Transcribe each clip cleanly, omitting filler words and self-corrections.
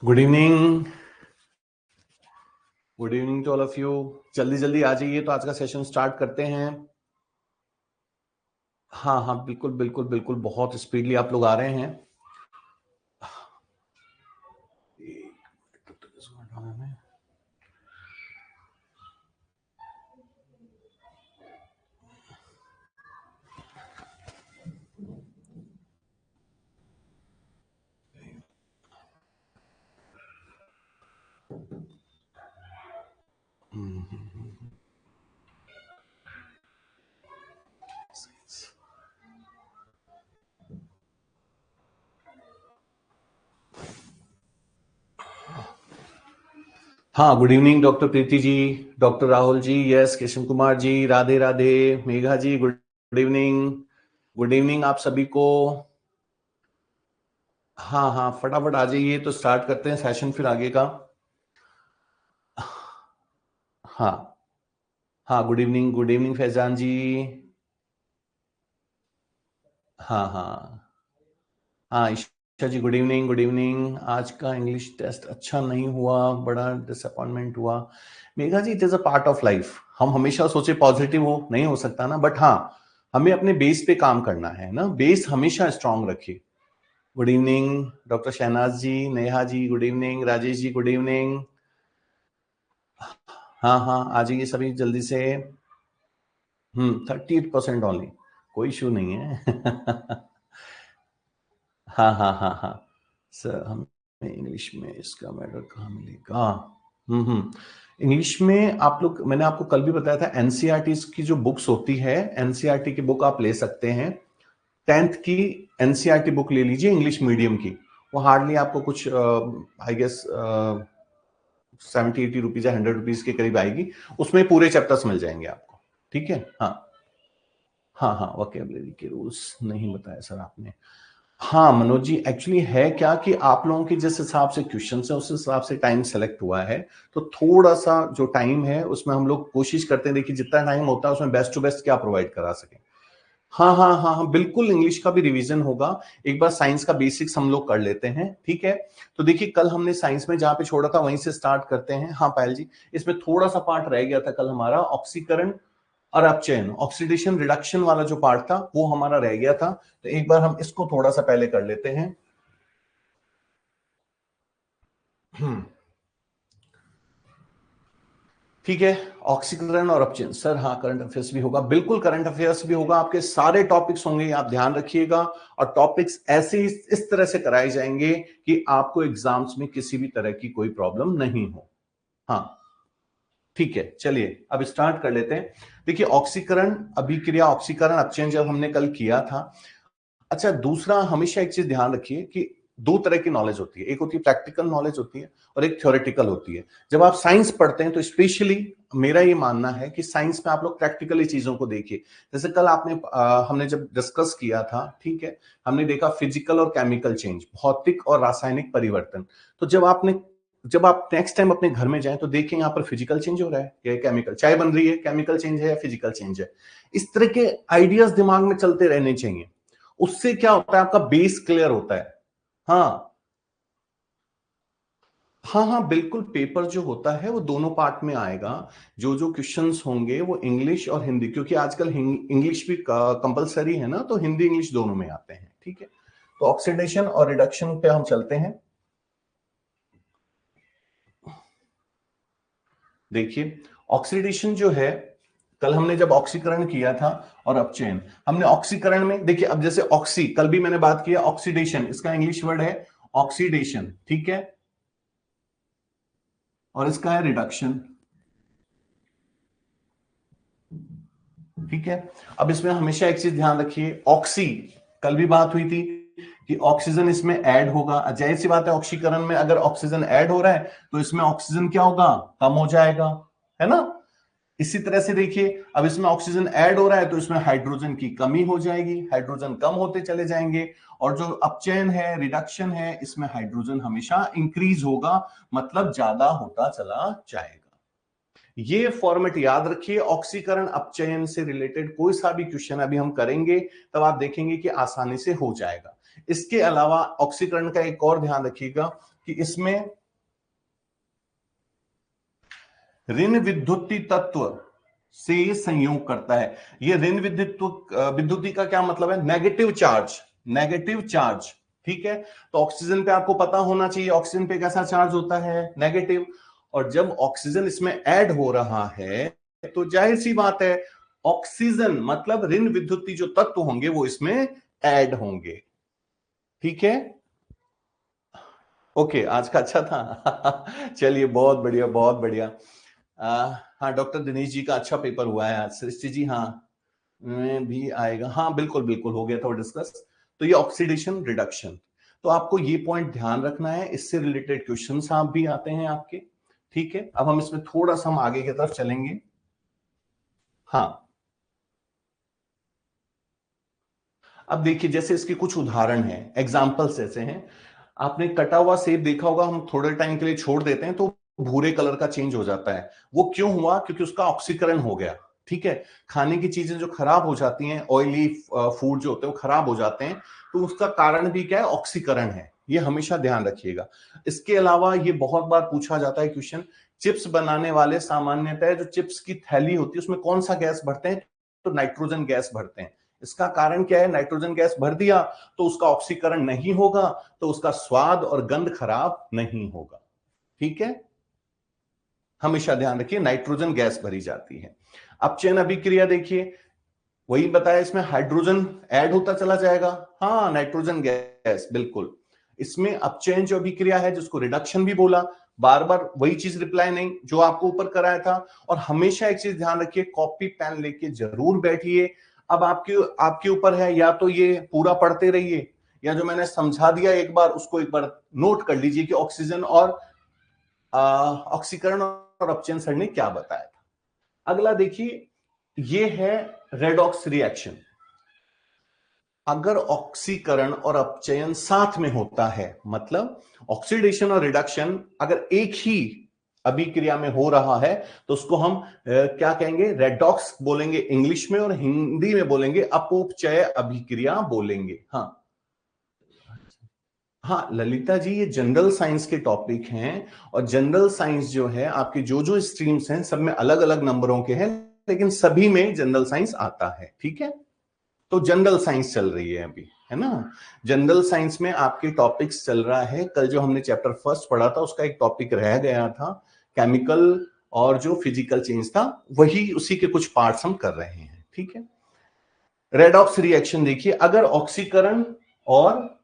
Good evening. Good evening to all of you. जल्दी जल्दी आ जाइए तो आज का सेशन स्टार्ट करते हैं। हाँ हाँ, बिल्कुल बिल्कुल बिल्कुल, बहुत स्पीडली आप लोग आ रहे हैं। हाँ, good evening doctor Preeti ji, doctor Rahul ji, yes Kishan Kumar ji, Radhe Radhe, Megha जी, गुड इवनिंग। गुड इवनिंग आप सभी को। हाँ हाँ, फटाफट आ जाइए तो स्टार्ट करते हैं सेशन फिर आगे का। हाँ हाँ, गुड इवनिंग फैजान जी। हाँ हाँ हाँ, ईशा जी गुड इवनिंग, गुड इवनिंग। आज का इंग्लिश टेस्ट अच्छा नहीं हुआ, बड़ा डिसअपॉइंटमेंट हुआ। Megha ji, it is a part of life. हम हमेशा सोचे पॉजिटिव हो, नहीं हो सकता ना, बट हाँ, हमें अपने बेस पे काम करना है ना, बेस हमेशा स्ट्रांग रखिए। गुड इवनिंग डॉक्टर शहनाज जी, Neha ji good evening, Rajesh ji good evening. हाँ हाँ, आ जाइए सभी जल्दी से। 38% ओनली, कोई इशू नहीं है। हाँ हाँ हाँ हाँ सर, हमें इंग्लिश में इसका मैटर कहाँ मिलेगा? इंग्लिश में आप लोग, मैंने आपको कल भी बताया था, एनसीईआरटी की जो बुक्स होती है, एनसीईआरटी की बुक आप ले सकते हैं। 10th की एनसीईआरटी बुक ले लीजिए इंग्लिश मीडियम की। वो हार्डली आपको कुछ आई गेस 70-80 रुपीज या 100 रुपीज के करीब आएगी। उसमें पूरे चैप्टर्स मिल जाएंगे आपको। ठीक है। हाँ हाँ हाँ, वोकेबलरी के रूल्स नहीं बताया सर आपने। हाँ मनोज जी, एक्चुअली है क्या कि आप लोगों के जिस हिसाब से क्वेश्चन है उस हिसाब से टाइम सेलेक्ट हुआ है। तो थोड़ा सा जो टाइम है उसमें हम लोग कोशिश करते हैं, देखिए जितना टाइम होता है उसमें बेस्ट टू बेस्ट क्या प्रोवाइड करा सके। हाँ हाँ हाँ हाँ, बिल्कुल इंग्लिश का भी रिवीजन होगा। एक बार साइंस का बेसिक्स हम लोग कर लेते हैं, ठीक है। तो देखिए कल हमने साइंस में जहां पे छोड़ा था वहीं से स्टार्ट करते हैं। हाँ पायल जी, इसमें थोड़ा सा पार्ट रह गया था कल हमारा, ऑक्सीकरण और अपचयन, ऑक्सीडेशन रिडक्शन वाला जो पार्ट था वो हमारा रह गया था। तो एक बार हम इसको थोड़ा सा पहले कर लेते हैं। ठीक है, ऑक्सीकरण और अपचयन सर, हाँ करंट अफेयर्स भी होगा, बिल्कुल करंट अफेयर्स भी होगा, आपके सारे टॉपिक्स होंगे, आप ध्यान रखिएगा। और टॉपिक्स ऐसे ही इस तरह से कराए जाएंगे कि आपको एग्जाम्स में किसी भी तरह की कोई प्रॉब्लम नहीं हो। हाँ ठीक है, चलिए अब स्टार्ट कर लेते हैं। देखिए ऑक्सीकरण अभिक्रिया, ऑक्सीकरण अपचयन जब हमने कल किया था। अच्छा, दूसरा हमेशा एक चीज ध्यान रखिए कि दो तरह की नॉलेज होती है, एक होती है प्रैक्टिकल नॉलेज होती है और एक थ्योरेटिकल होती है। जब आप साइंस पढ़ते हैं तो स्पेशली मेरा ये मानना है कि साइंस में आप लोग प्रैक्टिकली चीजों को देखिए। जैसे कल आपने हमने जब डिस्कस किया था, ठीक है, हमने देखा फिजिकल और केमिकल चेंज, भौतिक और रासायनिक परिवर्तन। तो जब आप नेक्स्ट टाइम अपने घर में जाएं तो देखें यहाँ पर फिजिकल चेंज हो रहा है या केमिकल, चाय बन रही है, केमिकल चेंज है या फिजिकल चेंज है। इस तरह के आइडियाज दिमाग में चलते रहने चाहिए। उससे क्या होता है, आपका बेस क्लियर होता है। हाँ हाँ हाँ, बिल्कुल, पेपर जो होता है वो दोनों पार्ट में आएगा। जो जो क्वेश्चंस होंगे वो इंग्लिश और हिंदी, क्योंकि आजकल इंग्लिश भी कंपलसरी है ना, तो हिंदी इंग्लिश दोनों में आते हैं। ठीक है, तो ऑक्सीडेशन और रिडक्शन पे हम चलते हैं। देखिए ऑक्सीडेशन जो है, कल हमने जब ऑक्सीकरण किया था और अपचयन, हमने ऑक्सीकरण में देखिए, अब जैसे ऑक्सी, कल भी मैंने बात किया, ऑक्सीडेशन इसका इंग्लिश वर्ड है ऑक्सीडेशन, ठीक है, और इसका है रिडक्शन। ठीक है, अब इसमें हमेशा एक चीज ध्यान रखिए, ऑक्सी, कल भी बात हुई थी कि ऑक्सीजन इसमें ऐड होगा। जाहिर सी बात है, ऑक्सीकरण में अगर ऑक्सीजन ऐड हो रहा है तो इसमें ऑक्सीजन क्या होगा, कम हो जाएगा, है ना। इसी तरह से देखिए, अब इसमें ऑक्सीजन ऐड हो रहा है तो इसमें हाइड्रोजन की कमी हो जाएगी, हाइड्रोजन कम होते चले जाएंगे। और जो अपचयन है, रिडक्शन है, इसमें हाइड्रोजन हमेशा इंक्रीज होगा, मतलब ज्यादा होता चला जाएगा। ये फॉर्मेट याद रखिए। ऑक्सीकरण अपचयन से रिलेटेड कोई सा भी क्वेश्चन अभी हम करेंगे तब आप देखेंगे कि आसानी से हो जाएगा। इसके अलावा ऑक्सीकरण का एक और ध्यान रखिएगा कि इसमें ऋण विद्युतीय तत्व से संयोग करता है। ये ऋण विद्युतीय का क्या मतलब है? Negative charge, negative charge. ठीक है, तो ऑक्सीजन पे आपको पता होना चाहिए ऑक्सीजन पे कैसा चार्ज होता है, नेगेटिव। और जब ऑक्सीजन इसमें ऐड हो रहा है तो जाहिर सी बात है ऑक्सीजन मतलब ऋण विद्युतीय जो तत्व होंगे वो इसमें ऐड होंगे। ठीक है, ओके, आज का अच्छा था। चलिए, बहुत बढ़िया, बहुत बढ़िया। हाँ, डॉक्टर दिनेश जी का अच्छा पेपर हुआ है आज। सृष्टि जी, हाँ में भी आएगा, हाँ बिल्कुल बिल्कुल, हो गया था वो डिस्कस। तो ये ऑक्सीडेशन रिडक्शन, तो आपको ये पॉइंट ध्यान रखना है, इससे रिलेटेड क्वेश्चंस आप भी आते हैं आपके। ठीक है, अब हम इसमें थोड़ा सा हम आगे की तरफ चलेंगे। हाँ, अब देखिए जैसे इसके कुछ उदाहरण हैं, एग्जाम्पल्स ऐसे हैं। आपने कटा हुआ सेब देखा होगा, हम थोड़े टाइम के लिए छोड़ देते हैं तो भूरे कलर का चेंज हो जाता है। वो क्यों हुआ? क्योंकि उसका ऑक्सीकरण हो गया। ठीक है, खाने की चीजें जो खराब हो जाती हैं, ऑयली फूड जो होते हैं वो खराब हो जाते हैं, तो उसका कारण भी क्या है? ऑक्सीकरण है। ये हमेशा ध्यान रखिएगा। इसके अलावा ये बहुत बार पूछा जाता है क्वेश्चन, चिप्स बनाने वाले सामान्यतः जो चिप्स की थैली होती है उसमें कौन सा गैस भरते हैं? तो नाइट्रोजन गैस भरते हैं। इसका कारण क्या है? नाइट्रोजन गैस भर दिया तो उसका ऑक्सीकरण नहीं होगा, तो उसका स्वाद और गंध खराब नहीं होगा। ठीक है, हमेशा ध्यान रखिए नाइट्रोजन गैस भरी जाती है। अपचयन अभिक्रिया देखिए, वही बताया, इसमें हाइड्रोजन ऐड होता चला जाएगा। हाँ, नाइट्रोजन गैस, बिल्कुल। इसमें अपचयन जो अभिक्रिया है जिसको रिडक्शन भी बोला, बार बार वही चीज रिप्लाई नहीं जो आपको ऊपर कराया था। और हमेशा एक चीज ध्यान रखिए, कॉपी पेन लेके जरूर बैठिए। अब आपके आपके ऊपर है, या तो ये पूरा पढ़ते रहिए, या जो मैंने समझा दिया एक बार उसको एक बार नोट कर लीजिए कि ऑक्सीजन और ऑक्सीकरण और अपचयन सर ने क्या बताया था। अगला देखिए, ये है रेडॉक्स रिएक्शन। अगर ऑक्सीकरण और अपचयन साथ में होता है, मतलब ऑक्सीडेशन और रिडक्शन अगर एक ही अभिक्रिया में हो रहा है, तो उसको हम क्या कहेंगे? रेडॉक्स बोलेंगे इंग्लिश में, और हिंदी में बोलेंगे अपोपचय अभिक्रिया बोलेंगे। हाँ हाँ ललिता जी, ये जनरल साइंस के टॉपिक हैं, और जनरल साइंस जो है आपकी जो जो स्ट्रीम्स हैं सब में अलग अलग नंबरों के हैं, लेकिन सभी में जनरल साइंस आता है। ठीक है, तो जनरल साइंस चल रही है अभी, है ना? जनरल साइंस में आपके टॉपिक्स चल रहा है। कल जो हमने चैप्टर फर्स्ट पढ़ा था उसका एक टॉपिक रह गया था, केमिकल और जो फिजिकल चेंज था, वही उसी के कुछ पार्ट्स हम कर रहे हैं। ठीक है, रेडॉक्स रिएक्शन देखिए, अगर ऑक्सीकरण और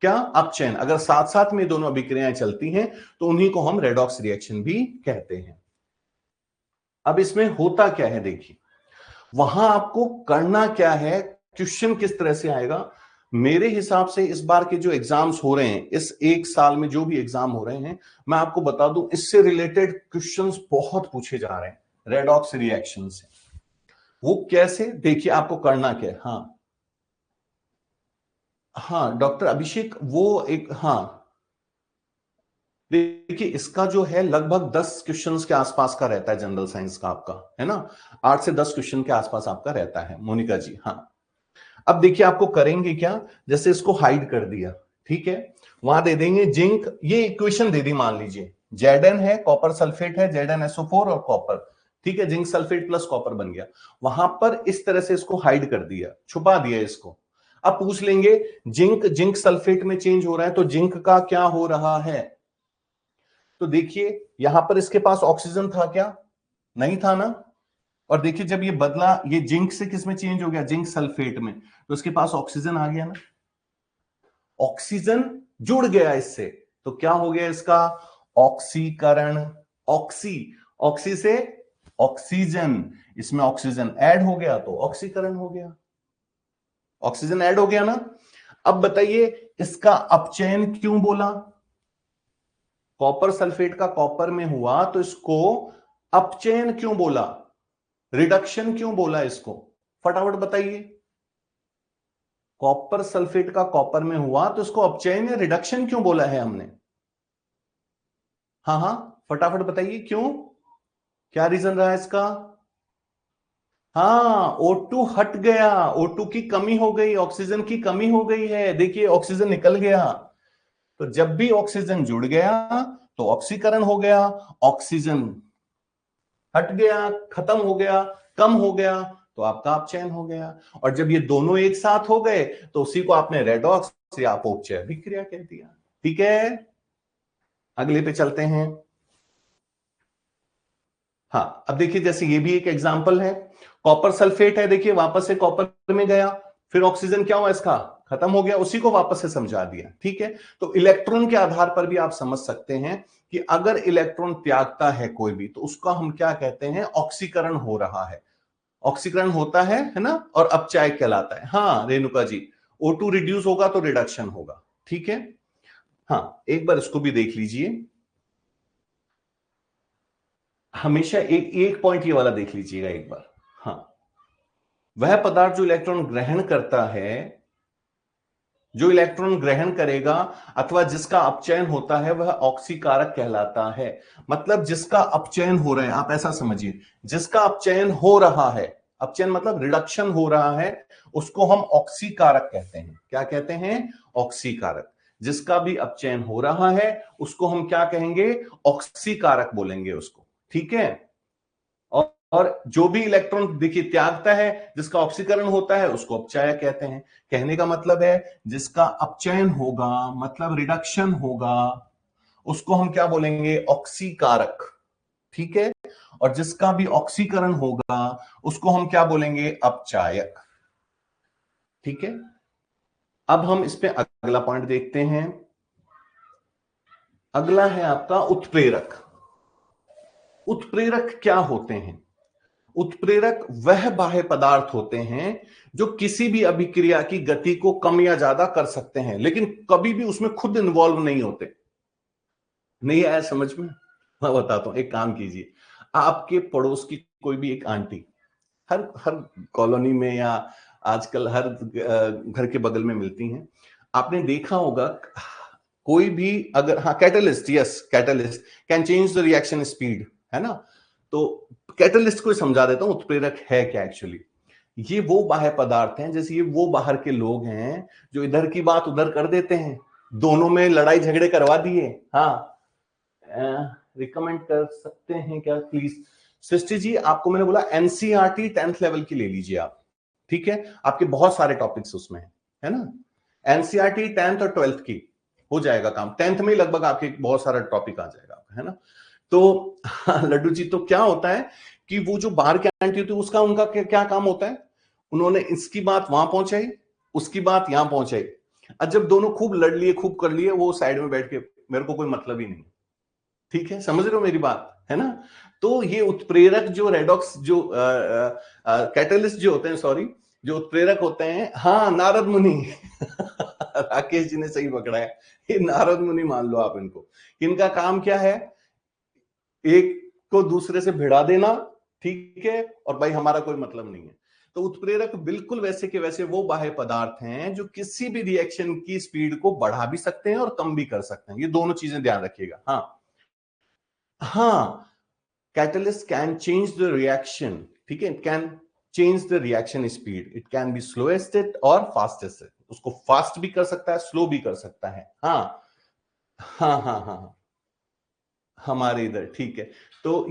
क्या अपचयन अगर साथ साथ में दोनों अभिक्रियाएं चलती हैं तो उन्हीं को हम रेडॉक्स रिएक्शन भी कहते हैं। अब इसमें होता क्या है देखिए, वहां आपको करना क्या है, क्वेश्चन किस तरह से आएगा। मेरे हिसाब से इस बार के जो एग्जाम्स हो रहे हैं, इस एक साल में जो भी एग्जाम हो रहे हैं, मैं आपको बता दूं इससे रिलेटेड क्वेश्चंस बहुत पूछे जा रहे हैं, रेडॉक्स रिएक्शन से। वो कैसे, देखिए आपको करना क्या है। हाँ हाँ डॉक्टर अभिषेक, वो एक, हाँ देखिए इसका जो है लगभग 10 क्वेश्चंस के आसपास का रहता है जनरल साइंस का आपका, है ना? 8 से 10 क्वेश्चन के आसपास आपका रहता है मोनिका जी। हाँ, अब देखिए आपको करेंगे क्या, जैसे इसको हाइड कर दिया, ठीक है, वहां दे देंगे जिंक, ये इक्वेशन दे दी, मान लीजिए Zn है, कॉपर सल्फेट है, ZnSO4 और कॉपर, ठीक है, जिंक सल्फेट प्लस कॉपर बन गया। वहां पर इस तरह से इसको हाइड कर दिया, छुपा दिया इसको। अब पूछ लेंगे जिंक जिंक सल्फेट में चेंज हो रहा है तो जिंक का क्या हो रहा है? तो देखिए यहां पर इसके पास ऑक्सीजन था क्या? नहीं था ना। और देखिए जब ये बदला, ये जिंक से किस में चेंज हो गया? जिंक सल्फेट में, तो इसके पास ऑक्सीजन आ गया ना, ऑक्सीजन जुड़ गया इससे, तो क्या हो गया इसका? ऑक्सीकरण। ऑक्सी, ऑक्सी से ऑक्सीजन, इसमें ऑक्सीजन ऐड हो गया तो ऑक्सीकरण हो गया, ऑक्सीजन ऐड हो गया ना। अब बताइए इसका अपचयन क्यों बोला? कॉपर सल्फेट का कॉपर में हुआ तो इसको अपचयन क्यों बोला, रिडक्शन क्यों बोला इसको? फटाफट बताइए। कॉपर सल्फेट का कॉपर में हुआ तो इसको अपचयन या रिडक्शन क्यों बोला है हमने? हाँ हाँ, फटाफट बताइए क्यों, क्या रीजन रहा इसका? हाँ, O2 हट गया, O2 की कमी हो गई, ऑक्सीजन की कमी हो गई है, देखिए ऑक्सीजन निकल गया। तो जब भी ऑक्सीजन जुड़ गया तो ऑक्सीकरण हो गया, ऑक्सीजन हट गया, खत्म हो गया, कम हो गया तो आपका अपचयन हो गया। और जब ये दोनों एक साथ हो गए तो उसी को आपने रेडॉक्स या अपचय अभिक्रिया कह दिया। ठीक है, अगले पे चलते हैं। हाँ, अब देखिए जैसे ये भी एक एग्जांपल है, कॉपर सल्फेट है, देखिए वापस से कॉपर में गया, फिर ऑक्सीजन क्या हुआ इसका, खत्म हो गया, उसी को वापस से समझा दिया। ठीक है, तो इलेक्ट्रॉन के आधार पर भी आप समझ सकते हैं कि अगर इलेक्ट्रॉन त्यागता है कोई भी तो उसका हम क्या कहते हैं, ऑक्सीकरण हो रहा है, ऑक्सीकरण होता है ना, और अपचायक कहलाता है। हाँ रेणुका जी, O2 रिड्यूस होगा तो रिडक्शन होगा। ठीक है, हाँ एक बार इसको भी देख लीजिए, हमेशा एक एक पॉइंट ये वाला देख लीजिएगा एक बार। हाँ, वह पदार्थ जो इलेक्ट्रॉन ग्रहण करता है, जो इलेक्ट्रॉन ग्रहण करेगा अथवा जिसका अपचयन होता है वह ऑक्सीकारक कहलाता है। मतलब जिसका अपचयन हो रहा है, आप ऐसा समझिए, जिसका अपचयन हो रहा है, अपचयन मतलब रिडक्शन हो रहा है, उसको हम ऑक्सीकारक कहते हैं। क्या कहते हैं, ऑक्सीकारक। जिसका भी अपचयन हो रहा है उसको हम क्या कहेंगे, ऑक्सीकारक बोलेंगे उसको। ठीक है, और जो भी इलेक्ट्रॉन देखिए त्यागता है, जिसका ऑक्सीकरण होता है उसको अपचायक कहते हैं। कहने का मतलब है जिसका अपचयन होगा मतलब रिडक्शन होगा उसको हम क्या बोलेंगे, ऑक्सीकारक। ठीक है, और जिसका भी ऑक्सीकरण होगा उसको हम क्या बोलेंगे, अपचायक। ठीक है, अब हम इस पे अगला पॉइंट देखते हैं। अगला है आपका उत्प्रेरक। उत्प्रेरक क्या होते हैं, उत्प्रेरक वह बाह्य पदार्थ होते हैं जो किसी भी अभिक्रिया की गति को कम या ज्यादा कर सकते हैं, लेकिन कभी भी उसमें खुद इन्वॉल्व नहीं होते। नहीं आया समझ में, मैं बताता हूं, एक काम कीजिए, आपके पड़ोस की कोई भी एक आंटी, हर हर कॉलोनी में या आजकल हर घर के बगल में मिलती हैं, आपने देखा होगा कोई भी अगर, हाँ catalyst, yes catalyst can change the reaction speed, है ना। तो कैटलिस्ट को समझा देता हूं, उत्प्रेरक है क्या एक्चुअली। ये वो बाह्य पदार्थ हैं, जैसे ये वो बाहर के लोग हैं जो इधर की बात उधर कर देते हैं, दोनों में लड़ाई झगड़े करवा दिए। हाँ, रिकमेंड कर सकते हैं क्या प्लीज सृष्टि जी, आपको मैंने बोला एनसीईआरटी 10th लेवल की ले लीजिए आप। ठीक है, आपके बहुत सारे टॉपिक्स उसमें है ना, एनसीईआरटी 10th और 12th की हो जाएगा काम, 10th में ही लगभग आपके बहुत सारा टॉपिक आ जाएगा, है ना। तो लड्डू जी, तो क्या होता है कि वो जो बाहर की आंटी होती है उसका उनका क्या काम होता है, उन्होंने इसकी बात वहां पहुंचाई, उसकी बात यहां पहुंचाई, और जब दोनों खूब लड़ लिए खूब कर लिए, वो साइड में बैठ के मेरे को कोई मतलब ही नहीं। ठीक है, समझ रहे हो मेरी बात, है ना। तो ये उत्प्रेरक जो रेडॉक्स जो कैटलिस्ट जो होते हैं, सॉरी, जो उत्प्रेरक होते हैं, हाँ नारद मुनि राकेश जी ने सही पकड़ा है, ये नारद मुनि मान लो आप इनको। इनका काम क्या है, एक को दूसरे से भिड़ा देना, ठीक है, और भाई हमारा कोई मतलब नहीं है। तो उत्प्रेरक बिल्कुल वैसे के वैसे वो बाह्य पदार्थ हैं जो किसी भी रिएक्शन की स्पीड को बढ़ा भी सकते हैं और कम भी कर सकते हैं, ये दोनों चीजें ध्यान रखिएगा। हाँ हाँ, catalyst can change the reaction, ठीक है, it can change the reaction speed, it can be slowest और fastest, उसको फास्ट भी कर सकता है, स्लो भी कर सकता है। हाँ हाँ हाँ हाँ, हमारे इधर, ठीक है। तो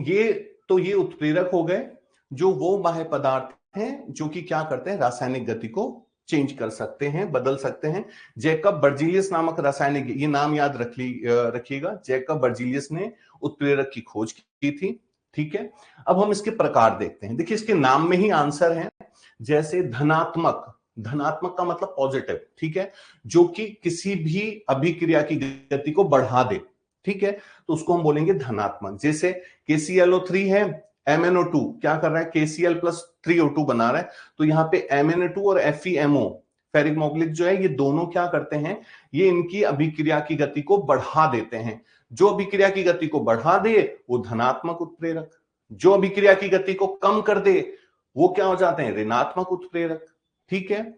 ये उत्प्रेरक हो गए, जो वो बाह्य पदार्थ हैं जो कि क्या करते हैं, रासायनिक गति को चेंज कर सकते हैं, बदल सकते हैं। जैकब बर्जीलियस नामक रासायनिक, ये नाम याद रखिएगा, जैकब बर्जीलियस ने उत्प्रेरक की खोज की थी। ठीक है, अब हम इसके प्रकार देखते हैं। देखिए इसके नाम में ही आंसर है, जैसे धनात्मक, धनात्मक का मतलब पॉजिटिव, ठीक है, जो कि किसी भी अभिक्रिया की गति को बढ़ा दे, ठीक है, तो उसको हम बोलेंगे धनात्मक। जैसे KClO3 है, MnO2 क्या कर रहा है, KCl प्लस 3O2 बना रहा है, तो यहाँ पे MnO2 और FeMO फेरिक मौलिक जो है, ये दोनों क्या करते हैं, ये इनकी अभिक्रिया की गति को बढ़ा देते हैं। जो अभिक्रिया की गति को बढ़ा दे वो धनात्मक उत्प्रेरक, जो अभिक्रिया की गति को कम कर दे वो क्या हो जाते हैं, ऋणात्मक उत्प्रेरक। ठीक है,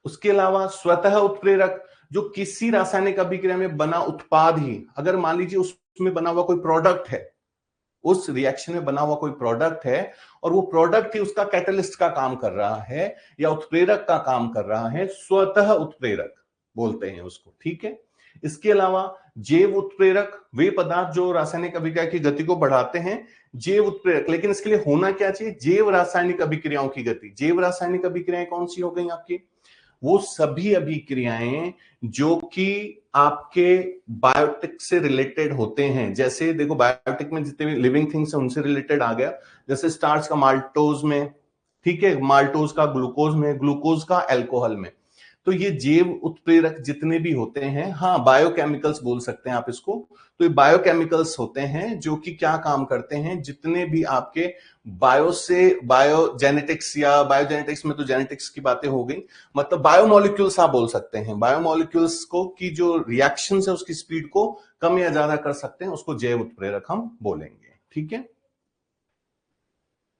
उसके अलावा स्वतः उत्प्रेरक, जो किसी रासायनिक अभिक्रिया में बना उत्पाद ही, अगर मान लीजिए उसमें बना हुआ कोई प्रोडक्ट है, उस रिएक्शन में बना हुआ कोई प्रोडक्ट है और वो प्रोडक्ट ही उसका कैटलिस्ट का काम कर रहा है या उत्प्रेरक का काम कर रहा है, स्वतः उत्प्रेरक बोलते हैं उसको। ठीक है, इसके अलावा जैव उत्प्रेरक वे पदार्थ जो रासायनिक अभिक्रिया की गति को बढ़ाते हैं, जैव उत्प्रेरक। लेकिन इसके लिए होना क्या चाहिए? जैव रासायनिक अभिक्रियाओं की गति। जैव रासायनिक अभिक्रियाएं कौन सी हो गई आपकी? वो सभी अभिक्रियाएं जो कि आपके बायोटिक से रिलेटेड होते हैं। जैसे देखो, बायोटिक में जितने भी लिविंग थिंग्स हैं उनसे रिलेटेड आ गया, जैसे स्टार्च का माल्टोज में, ठीक है, माल्टोज का ग्लूकोज में, ग्लूकोज का अल्कोहल में। तो ये जैव उत्प्रेरक जितने भी होते हैं, हाँ बायोकेमिकल्स बोल सकते हैं आप इसको। तो ये बायोकेमिकल्स होते हैं जो कि क्या काम करते हैं, जितने भी आपके बायो से बायोजेनेटिक्स, या बायोजेनेटिक्स में तो जेनेटिक्स की बातें हो गई, मतलब बायोमोलिक्यूल्स आप बोल सकते हैं। बायोमोलिक्यूल्स को की जो रिएक्शन है उसकी स्पीड को कम या ज्यादा कर सकते हैं, उसको जैव उत्प्रेरक हम बोलेंगे। ठीक है,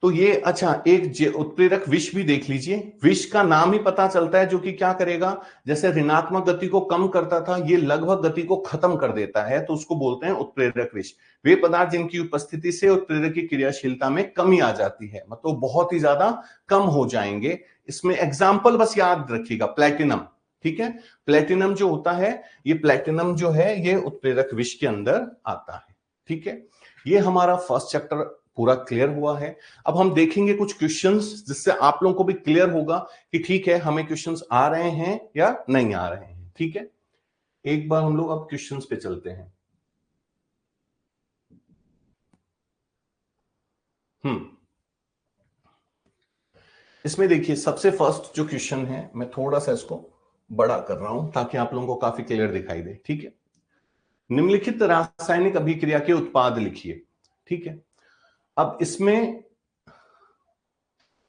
तो ये अच्छा, एक उत्प्रेरक विष भी देख लीजिए। विष का नाम ही पता चलता है जो कि क्या करेगा, जैसे ऋणात्मक गति को कम करता था, ये लगभग गति को खत्म कर देता है, तो उसको बोलते हैं उत्प्रेरक विष। वे पदार्थ जिनकी उपस्थिति से उत्प्रेरक की क्रियाशीलता में कमी आ जाती है, मतलब बहुत ही ज्यादा कम हो जाएंगे। इसमें एग्जाम्पल बस याद रखिएगा, प्लेटिनम। ठीक है, प्लेटिनम जो होता है, ये प्लेटिनम जो है ये उत्प्रेरक विष के अंदर आता है। ठीक है, ये हमारा फर्स्ट चैप्टर पूरा क्लियर हुआ है। अब हम देखेंगे कुछ क्वेश्चंस, जिससे आप लोगों को भी क्लियर होगा कि ठीक है हमें क्वेश्चंस आ रहे हैं या नहीं आ रहे हैं। ठीक है, एक बार हम लोग अब क्वेश्चंस पे चलते हैं। इसमें देखिए, सबसे फर्स्ट जो क्वेश्चन है, मैं थोड़ा सा इसको बड़ा कर रहा हूं ताकि आप लोगों को काफी क्लियर दिखाई दे। ठीक है, निम्नलिखित रासायनिक अभिक्रिया के उत्पाद लिखिए। ठीक है, अब इसमें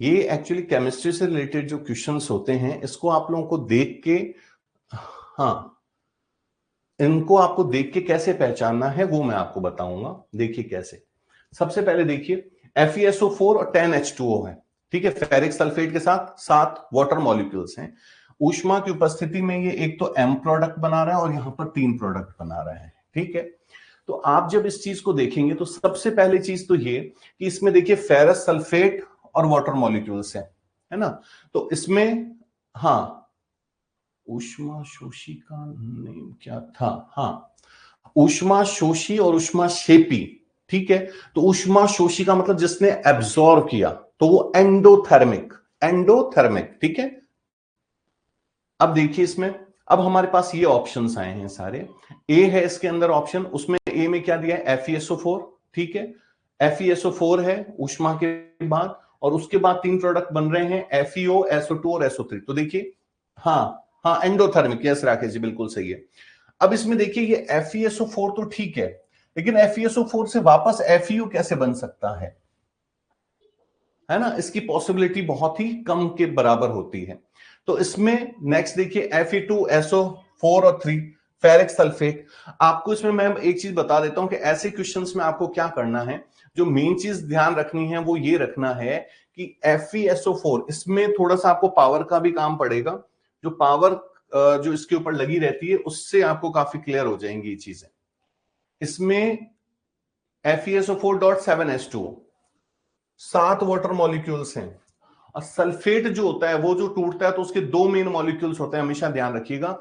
ये एक्चुअली केमिस्ट्री से रिलेटेड जो क्वेश्चंस होते हैं, इसको आप लोगों को देख के, हाँ, इनको आपको देख के कैसे पहचानना है वो मैं आपको बताऊंगा। देखिए कैसे। सबसे पहले देखिए, FeSO4 और 10H2O है। ठीक है, फेरिक सल्फेट के साथ 7 वाटर मॉलिक्यूल्स हैं। ऊष्मा की उपस्थिति में ये एक तो M प्रोडक्ट बना रहा है और यहां पर 3 प्रोडक्ट बना रहा है। ठीक है, तो आप जब इस चीज को देखेंगे तो सबसे पहली चीज तो ये कि इसमें देखिए फेरस सल्फेट और वाटर मॉलिक्यूल्स है ना। तो इसमें, हाँ, ऊष्मा शोषी का नेम क्या था? हाँ, ऊष्मा शोषी और ऊष्मा शेपी। ठीक है, तो ऊष्मा शोषी का मतलब जिसने एब्जॉर्ब किया, तो वो एंडोथर्मिक, एंडोथर्मिक। ठीक है, अब देखिए इसमें, अब हमारे पास ये ऑप्शंस आए हैं सारे। ए है इसके अंदर ऑप्शन, उसमें ए में क्या दिया है? FeSO4। ठीक है, FeSO4 है ऊष्मा के बाद, और उसके बाद 3 प्रोडक्ट बन रहे हैं, FeO, SO2 और SO3। तो देखिए, हाँ हाँ, एंडोथर्मिक, यस राकेश जी, बिल्कुल सही है। अब इसमें देखिए ये FeSO4 तो ठीक है, लेकिन FeSO4 से वापस FeO कैसे बन सकता है ना, इसकी पॉसिबिलिटी बहुत ही कम के बराबर होती है। तो इसमें नेक्स्ट देखिए Fe2SO4 और 3 फेरिक सल्फेट। आपको इसमें मैं एक चीज बता देता हूं कि ऐसे क्वेश्चंस में आपको क्या करना है, जो मेन चीज ध्यान रखनी है वो ये रखना है कि FeSO4, इसमें थोड़ा सा आपको पावर का भी काम पड़ेगा। जो पावर जो इसके ऊपर लगी रहती है उससे आपको काफी क्लियर हो जाएंगी ये चीजें। इसमें FeSO4.7H2O, 7 वाटर मॉलिक्यूल्स हैं। और सल्फेट जो होता है वो जो टूटता है तो उसके 2 मेन मॉलिक्यूल्स होते हैं, हमेशा ध्यान रखिएगा,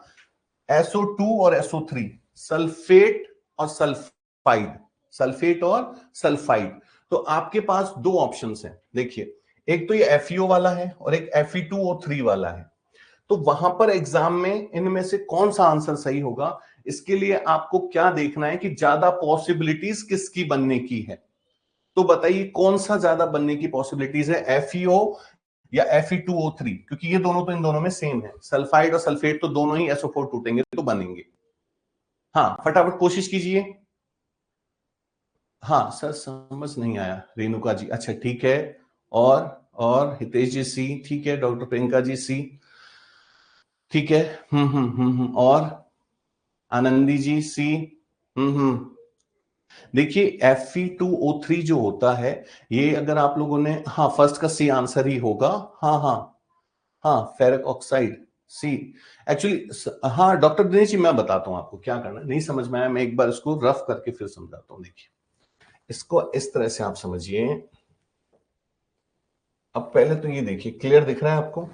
SO2 और SO3। सल्फेट और सल्फाइड, सल्फेट और सल्फाइड। तो आपके पास 2 ऑप्शंस हैं। देखिए, एक तो ये FeO वाला है और एक Fe2O3 वाला है। तो वहां पर एग्जाम में इनमें से कौन सा आंसर सही होगा, इसके लिए आपको क्या देखना है कि ज्यादा पॉसिबिलिटीज किसकी बनने की है। तो बताइए कौन सा ज्यादा बनने की पॉसिबिलिटीज है, FeO या Fe2O3? क्योंकि ये दोनों तो इन दोनों में सेम है, सल्फाइड और सल्फेट तो दोनों ही SO4 टूटेंगे तो बनेंगे। हाँ, फटाफट कोशिश कीजिए। हाँ सर, समझ नहीं आया। रेणुका जी, अच्छा ठीक है। और हितेश जी सी, ठीक है। डॉक्टर प्रियंका जी सी, ठीक है। और आनंदी जी सी। देखिए Fe2O3 जो होता है, ये अगर आप लोगों ने, हाँ, फर्स्ट का सी आंसर ही होगा। हाँ हाँ हाँ, फेरिक ऑक्साइड सी। एक्चुअली हाँ डॉक्टर दिनेश जी, मैं बताता हूं आपको क्या करना है। नहीं समझ में आया, मैं एक बार इसको रफ करके फिर समझाता हूं। देखिए, इसको इस तरह से आप समझिए। अब पहले तो ये देखिए, क्लियर दिख रहा है आपको?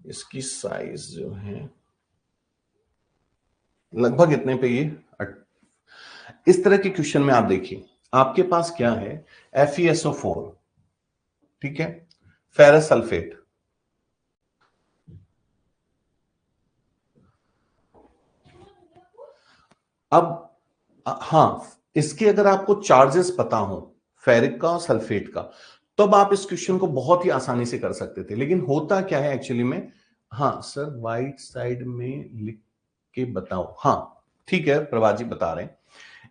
इसकी साइज जो है लगभग इतने पे ये इस तरह के क्वेश्चन में आप देखिए, आपके पास क्या है, FeSO4, ठीक है, फेरस सल्फेट। अब हां, इसके अगर आपको चार्जेस पता हो फेरिक का और सल्फेट का, तब आप इस क्वेश्चन को बहुत ही आसानी से कर सकते थे। लेकिन होता क्या है एक्चुअली में, हाँ सर वाइट साइड में लिख के बताओ, हाँ ठीक है प्रभाजी बता रहे हैं।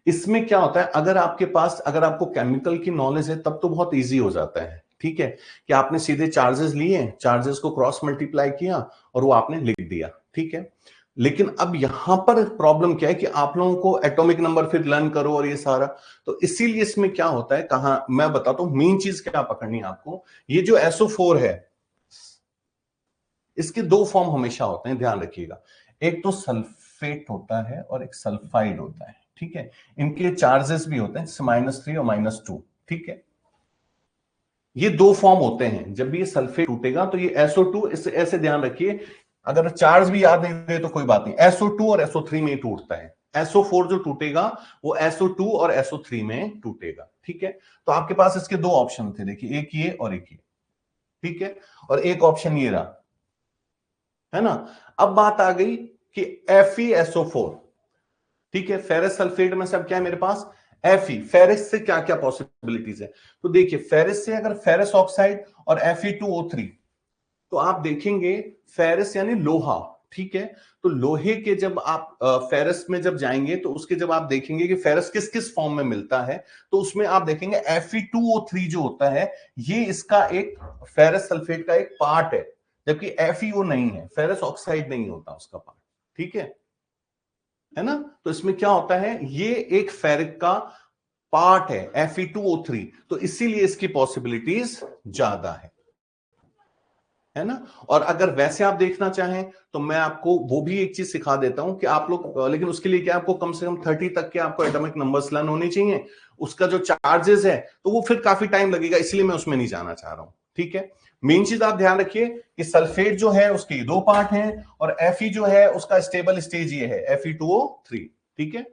इसमें क्या होता है, अगर आपके पास, अगर आपको केमिकल की नॉलेज है तब तो बहुत इजी हो जाता है, ठीक है, कि आपने सीधे चार्जेस लिए, चार्जेस को क्रॉस मल्टीप्लाई किया और वो आपने लिख दिया, ठीक है। लेकिन अब यहां पर प्रॉब्लम क्या है कि आप लोगों को एटॉमिक नंबर फिर लर्न करो और ये सारा, तो इसीलिए इसमें क्या होता है, कहां मैं बताता हूं मेन चीज क्या पकड़नी है आपको। ये जो SO4 है, इसके दो फॉर्म हमेशा होते हैं, ध्यान रखिएगा। एक तो सल्फेट होता है और एक सल्फाइड होता है, ठीक है। इनके चार्जेस भी होते हैं -3 और -2, ठीक है। ये दो फॉर्म होते हैं। जब भी ये सल्फेट टूटेगा तो ये SO2, इसे ऐसे ध्यान रखिए, अगर चार्ज भी याद नहीं रहे तो कोई बात नहीं, SO2 और SO3 में टूटता है। SO4 जो टूटेगा वो SO2 और SO3 में टूटेगा, ठीक है। तो आपके पास इसके दो ऑप्शन थे, देखिए, एक ये और एक ये, ठीक है, और एक ऑप्शन ये रहा, है ना। अब बात आ गई कि FeSO4, ठीक है, फेरस सल्फेट में सब क्या है मेरे पास, Fe, फेरस से क्या क्या पॉसिबिलिटीज है। तो देखिए, फेरस से अगर फेरस ऑक्साइड और Fe2O3, तो आप देखेंगे फेरस यानी लोहा, ठीक है। तो लोहे के जब आप फेरस में जब जाएंगे तो उसके जब आप देखेंगे कि फेरस किस किस फॉर्म में मिलता है, तो उसमें आप देखेंगे Fe2O3 जो होता है, ये इसका एक फेरस सल्फेट का एक पार्ट है, जबकि FeO नहीं है, फेरस ऑक्साइड नहीं होता उसका पार्ट, ठीक है ना। तो इसमें क्या होता है, ये एक फेरिक का पार्ट है Fe2O3, तो इसीलिए इसकी पॉसिबिलिटीज ज्यादा है ना। और अगर वैसे आप देखना चाहें तो मैं आपको वो भी एक चीज सिखा देता हूं कि आप लोग, लेकिन उसके लिए क्या, आपको कम से कम 30 तक के आपको एटॉमिक नंबर्स लर्न होने चाहिए। उसका जो चार्जेस है तो वो फिर काफी टाइम लगेगा, इसलिए मैं उसमें नहीं जाना चाह रहा हूं, ठीक है। मेन चीज आप ध्यान रखिए कि सल्फेट जो है उसके दो पार्ट हैं, और Fe जो है उसका स्टेबल स्टेज ये है Fe2O3, ठीक है।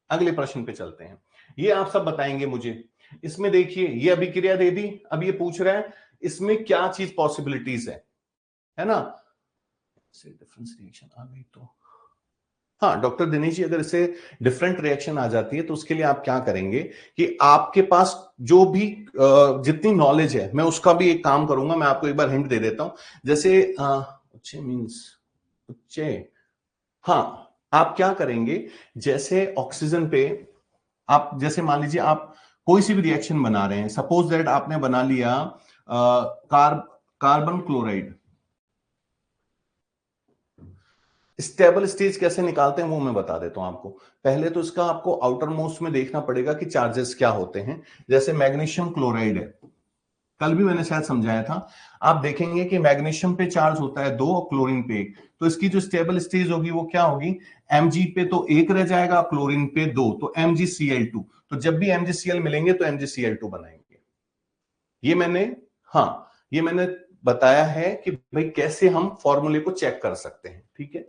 अगले प्रश्न पे चलते हैं, ये आप सब बताएंगे मुझे। इसमें देखिए, ये अभिक्रिया दे दी, अब ये पूछ रहा है इसमें क्या चीज पॉसिबिलिटीज है ना। डिफरेंस रिएक्शन आ गई तो, हाँ डॉक्टर दिनेश जी, अगर इसे डिफरेंट रिएक्शन आ जाती है तो उसके लिए आप क्या करेंगे कि आपके पास जो भी जितनी नॉलेज है, मैं उसका भी एक काम करूंगा, मैं आपको एक बार हिंट दे देता हूं। जैसे उच्चे मीन्स उच्चे, हाँ, आप क्या करेंगे, जैसे ऑक्सीजन पे आप, जैसे मान लीजिए आप कोई सी भी रिएक्शन बना रहे हैं, सपोज दैट आपने बना लिया कार्बन क्लोराइड, स्टेबल स्टेज कैसे निकालते हैं वो मैं बता देता हूं आपको। पहले तो इसका आपको आउटर मोस्ट में देखना पड़ेगा कि चार्जेस क्या होते हैं। जैसे मैग्नीशियम क्लोराइड है, कल भी मैंने शायद समझाया था, आप देखेंगे कि मैग्नीशियम पे चार्ज होता है 2 और क्लोरीन पे 1, तो इसकी जो स्टेबल स्टेज होगी वो क्या होगी, Mg पे तो 1 रह जाएगा, क्लोरीन पे 2, तो MgCl2। तो जब भी MgCl मिलेंगे तो MgCl2 बनाएंगे। ये मैंने, हाँ ये मैंने बताया है कि भाई कैसे हम फॉर्मूले को चेक कर सकते हैं, ठीक है।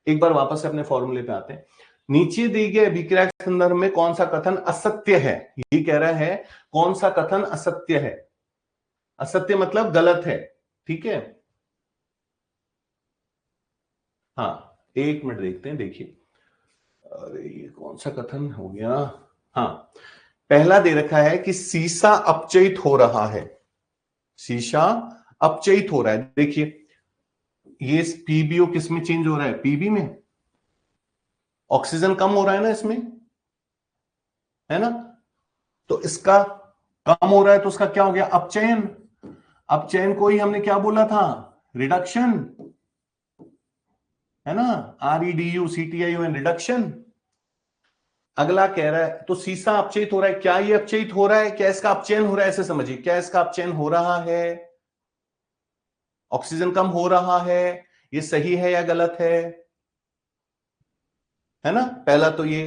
एक बार वापस से अपने फॉर्मूले पे आते हैं। नीचे दिए गए अभिक्रिया के संदर्भ में कौन सा कथन असत्य है, ये कह रहा है कौन सा कथन असत्य है। असत्य मतलब गलत है, ठीक है। हाँ, एक मिनट देखते हैं, देखिए, अरे ये कौन सा कथन हो गया। हाँ, पहला दे रखा है कि सीसा अपचयित हो रहा है, शीशा अपचयित हो रहा है। देखिए, ये पीबीओ किस में चेंज हो रहा है, पीबी में, ऑक्सीजन कम हो रहा है ना इसमें, है ना। तो इसका कम हो रहा है तो उसका क्या हो गया, अपचयन। अपचयन को ही हमने क्या बोला था, रिडक्शन, है ना, REDUCTION, रिडक्शन। अगला कह रहा है तो सीसा अपचयित हो रहा है, क्या ये अपचयित हो रहा है, क्या इसका अपचयन हो रहा है, ऐसे समझिए, क्या इसका अपचयन हो रहा है, ऑक्सीजन कम हो रहा है, ये सही है या गलत है ना। पहला तो ये,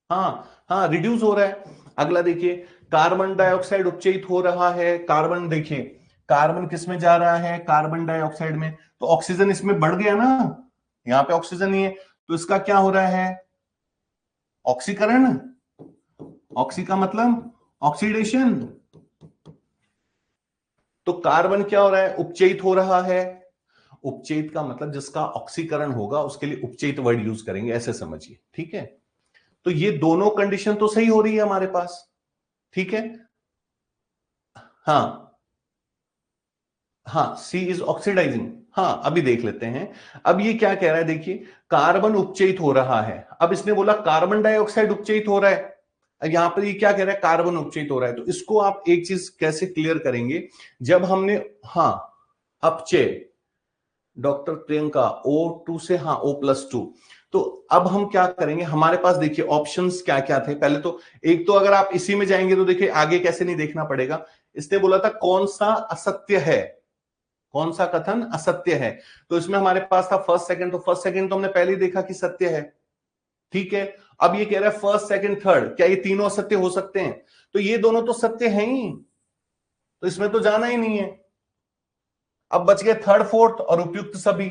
हाँ हाँ, रिड्यूस हो रहा है। अगला देखिए, कार्बन डाइऑक्साइड उपचयित हो रहा है, कार्बन देखिए, कार्बन किस में जा रहा है, कार्बन डाइऑक्साइड में, तो ऑक्सीजन इसमें बढ़ गया ना, यहां पे ऑक्सीजन नहीं है, तो इसका क्या हो रहा है, ऑक्सीकरण। ऑक्सी का मतलब ऑक्सीडेशन। तो कार्बन क्या हो रहा है, उपचयित हो रहा है। उपचयित का मतलब जिसका ऑक्सीकरण होगा उसके लिए उपचयित वर्ड यूज करेंगे, ऐसे समझिए, ठीक है। तो ये दोनों कंडीशन तो सही हो रही है हमारे पास, ठीक है। हाँ हाँ, सी इज ऑक्सीडाइजिंग। हाँ, अभी देख लेते हैं। अब ये क्या कह रहा है, देखिए, कार्बन उपचयित हो रहा है। अब इसने बोला कार्बन डाइऑक्साइड उपचयित हो रहा है। अब यहां पर ये क्या कह रहा है, कार्बन उपचयित हो रहा है। तो इसको आप एक चीज कैसे क्लियर करेंगे, जब हमने, हाँ, अपचय, डॉक्टर प्रियंका, O2 से, हाँ, O+2। तो अब हम क्या करेंगे, हमारे पास देखिए ऑप्शंस क्या क्या थे। पहले तो एक तो अगर आप इसी में जाएंगे तो देखिए आगे कैसे नहीं देखना पड़ेगा। इसने बोला था कौन सा असत्य है, कौन सा कथन असत्य है। तो इसमें हमारे पास था फर्स्ट सेकंड, तो फर्स्ट सेकंड तो हमने पहले ही देखा कि सत्य है, ठीक है। अब ये कह रहा है फर्स्ट सेकंड थर्ड, क्या ये तीनों असत्य हो सकते हैं, तो ये दोनों तो सत्य हैं ही, तो इसमें तो जाना ही नहीं है। अब बच गए थर्ड फोर्थ और उपयुक्त सभी,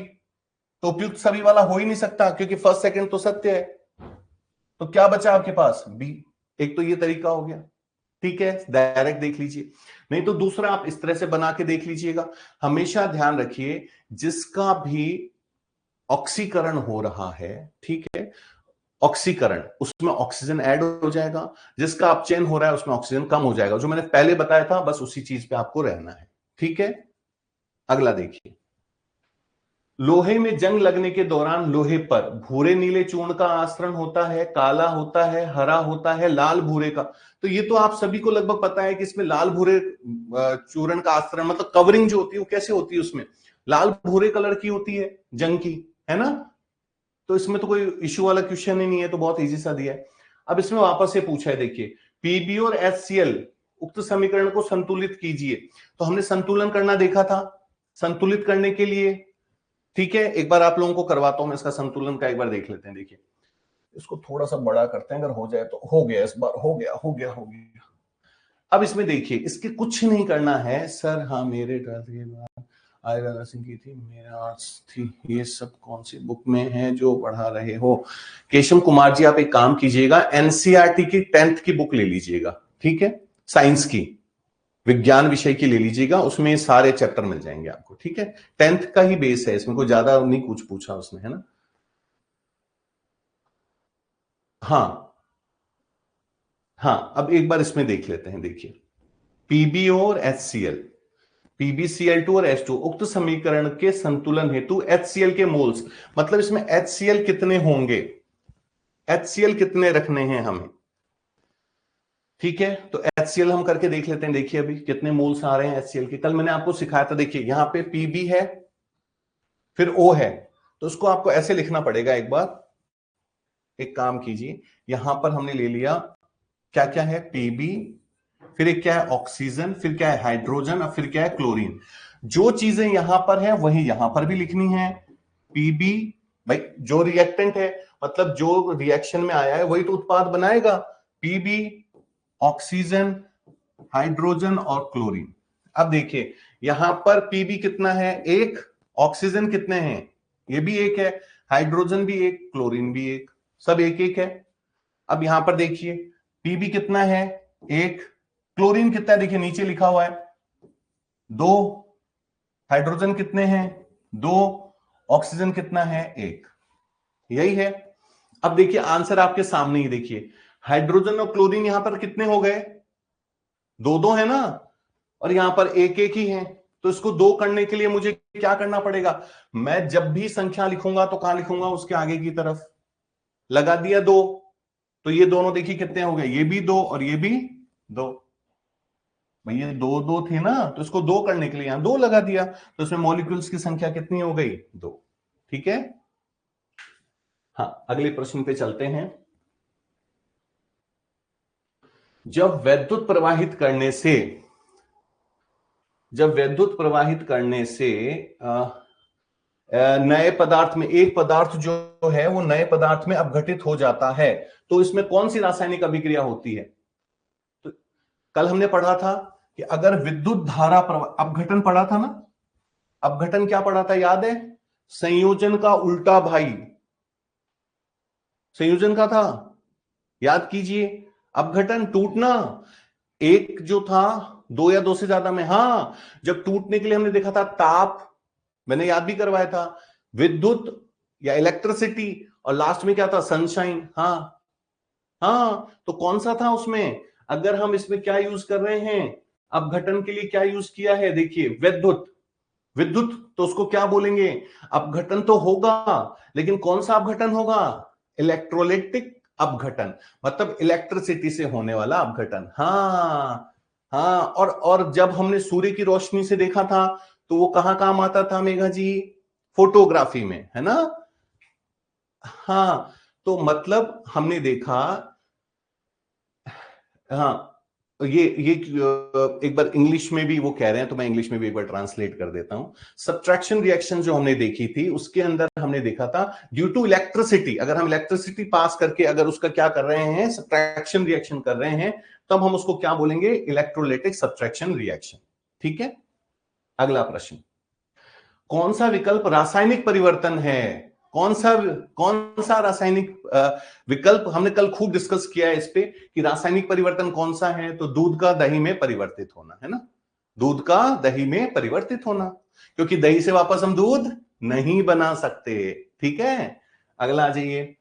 तो उपयुक्त सभी वाला हो ही नहीं सकता क्योंकि फर्स्ट सेकंड तो सत्य है। तो क्या बचा आपके पास, बी। एक तो ये तरीका हो गया, ठीक है, डायरेक्ट देख लीजिए। नहीं तो दूसरा आप इस तरह से बना के देख लीजिएगा। हमेशा ध्यान रखिए, जिसका भी ऑक्सीकरण हो रहा है, ठीक है, ऑक्सीकरण, उसमें ऑक्सीजन ऐड हो जाएगा। जिसका अपचयन हो रहा है उसमें ऑक्सीजन कम हो जाएगा। जो मैंने पहले बताया था बस उसी चीज पे आपको रहना है, ठीक है। अगला देखिए, लोहे में जंग लगने के दौरान लोहे पर भूरे नीले चूर्ण का आस्तरण होता है, काला होता है, हरा होता है, लाल भूरे का। तो ये तो आप सभी को लगभग पता है कि इसमें लाल भूरे चूर्ण का आस्तरण मतलब कवरिंग जो होती है वो कैसे होती है, उसमें लाल भूरे कलर की होती है जंग की, है ना। तो इसमें तो कोई इश्यू वाला क्वेश्चन ही नहीं है, तो बहुत इजी सा दिया है। अब इसमें वापस से पूछा है, देखिए, पीबी और HCl उक्त समीकरण को संतुलित कीजिए। तो हमने संतुलन करना देखा था, संतुलित करने के लिए, ठीक है, एक बार आप लोगों को करवाता हूं मैं इसका संतुलन का, एक बार देख लेते हैं। देखिए, इसको थोड़ा सा बड़ा करते हैं, अगर हो जाए तो। हो गया, इस बार हो गया, हो गया, हो गया। अब इसमें देखिए, इसके कुछ नहीं करना है सर। हाँ, मेरे आयरन सिंह की थी, मेरा आर्ट्स थी, ये सब कौन सी बुक में है जो पढ़ा रहे हो। केशव कुमार जी, आप एक काम कीजिएगा, एनसीईआरटी की 10th की बुक ले लीजिएगा, ठीक है, साइंस की, विज्ञान विषय की ले लीजिएगा, उसमें सारे चैप्टर मिल जाएंगे आपको, ठीक है। 10th का ही बेस है, इसमें कोई ज्यादा नहीं कुछ पूछा उसने, है ना। हाँ हाँ, अब एक बार इसमें देख लेते हैं। देखिए, पीबीओ और HCl, PbCl2 और H2 उक्त समीकरण के संतुलन हेतु HCl के मोल्स, मतलब इसमें HCl कितने होंगे, HCl कितने रखने हैं हमें, ठीक है। तो HCl हम करके देख लेते हैं। देखिए अभी कितने मोल्स आ रहे हैं HCl के, कल मैंने आपको सिखाया था। देखिए यहां पे Pb है, फिर O है, तो उसको आपको ऐसे लिखना पड़ेगा। एक बार एक काम कीजिए, यहां पर हमने ले लिया क्या क्या है, Pb, फिर एक क्या है ऑक्सीजन, फिर क्या है हाइड्रोजन, और फिर क्या है क्लोरीन। जो चीजें यहां पर है वही यहां पर भी लिखनी है। Pb, भाई जो रिएक्टेंट है, मतलब जो रिएक्शन में आया है वही तो उत्पाद बनाएगा। Pb, ऑक्सीजन, हाइड्रोजन और क्लोरीन। अब देखिए यहां पर Pb कितना है, एक, ऑक्सीजन कितने हैं, ये भी एक है, हाइड्रोजन भी एक, क्लोरीन भी एक, सब एक एक है। अब यहां पर देखिए Pb कितना है, एक, क्लोरीन कितना है, देखिए नीचे लिखा हुआ है, दो, हाइड्रोजन कितने हैं, दो, ऑक्सीजन कितना है, एक, यही है। अब देखिए आंसर आपके सामने ही, देखिए हाइड्रोजन और क्लोरीन यहां पर कितने हो गए, दो दो है ना, और यहां पर एक एक ही है। तो इसको दो करने के लिए मुझे क्या करना पड़ेगा, मैं जब भी संख्या लिखूंगा तो कहां लिखूंगा, उसके आगे की तरफ लगा दिया दो। तो ये दोनों देखिए कितने हो गए, ये भी दो और ये भी दो, भाई ये दो दो थे ना, तो इसको दो करने के लिए यहां दो लगा दिया, तो इसमें मॉलिक्यूल्स की संख्या कितनी हो गई, दो, ठीक है। हाँ, अगले प्रश्न पे चलते हैं। जब विद्युत प्रवाहित करने से, जब विद्युत प्रवाहित करने से नए पदार्थ में, एक पदार्थ जो है वो नए पदार्थ में अपघटित हो जाता है, तो इसमें कौन सी रासायनिक अभिक्रिया होती है। तो कल हमने पढ़ा था कि अगर विद्युत धारा प्रवाह, अपघटन पढ़ा था ना, अपघटन क्या पढ़ा था याद है? संयोजन का उल्टा भाई, संयोजन का था, याद कीजिए। अपघटन टूटना, एक जो था दो या दो से ज्यादा में, हां, जब टूटने के लिए हमने देखा था ताप, मैंने याद भी करवाया था, विद्युत या इलेक्ट्रिसिटी, और लास्ट में क्या था? सनशाइन। हाँ हाँ, तो कौन सा था उसमें? अगर हम इसमें क्या यूज कर रहे हैं, अपघटन के लिए क्या यूज किया है, देखिए विद्युत, विद्युत तो उसको क्या बोलेंगे? अपघटन तो होगा, लेकिन कौन सा अपघटन होगा? इलेक्ट्रोलाइटिक अपघटन, मतलब इलेक्ट्रिसिटी से होने वाला अपघटन। हाँ हाँ, और जब हमने सूर्य की रोशनी से देखा था तो वो कहां काम आता था मेघा जी? फोटोग्राफी में, है ना? हाँ, तो मतलब हमने देखा, हाँ, ये एक बार इंग्लिश में भी वो कह रहे हैं तो मैं इंग्लिश में भी एक बार ट्रांसलेट कर देता हूं। सब्ट्रैक्शन रिएक्शन जो हमने देखी थी उसके अंदर हमने देखा था ड्यू टू इलेक्ट्रिसिटी, अगर हम इलेक्ट्रिसिटी पास करके अगर उसका क्या कर रहे हैं, सब्ट्रैक्शन रिएक्शन कर रहे हैं, तब हम उसको क्या बोलेंगे? Electrolytic subtraction reaction. ठीक है, अगला प्रश्न, कौन सा विकल्प रासायनिक परिवर्तन है? कौन सा रासायनिक विकल्प, हमने कल खूब डिस्कस किया है इस पे कि रासायनिक परिवर्तन कौन सा है, तो दूध का दही में परिवर्तित होना, है ना? दूध का दही में परिवर्तित होना, क्योंकि दही से वापस हम दूध नहीं बना सकते। ठीक है, अगला आ जाइए,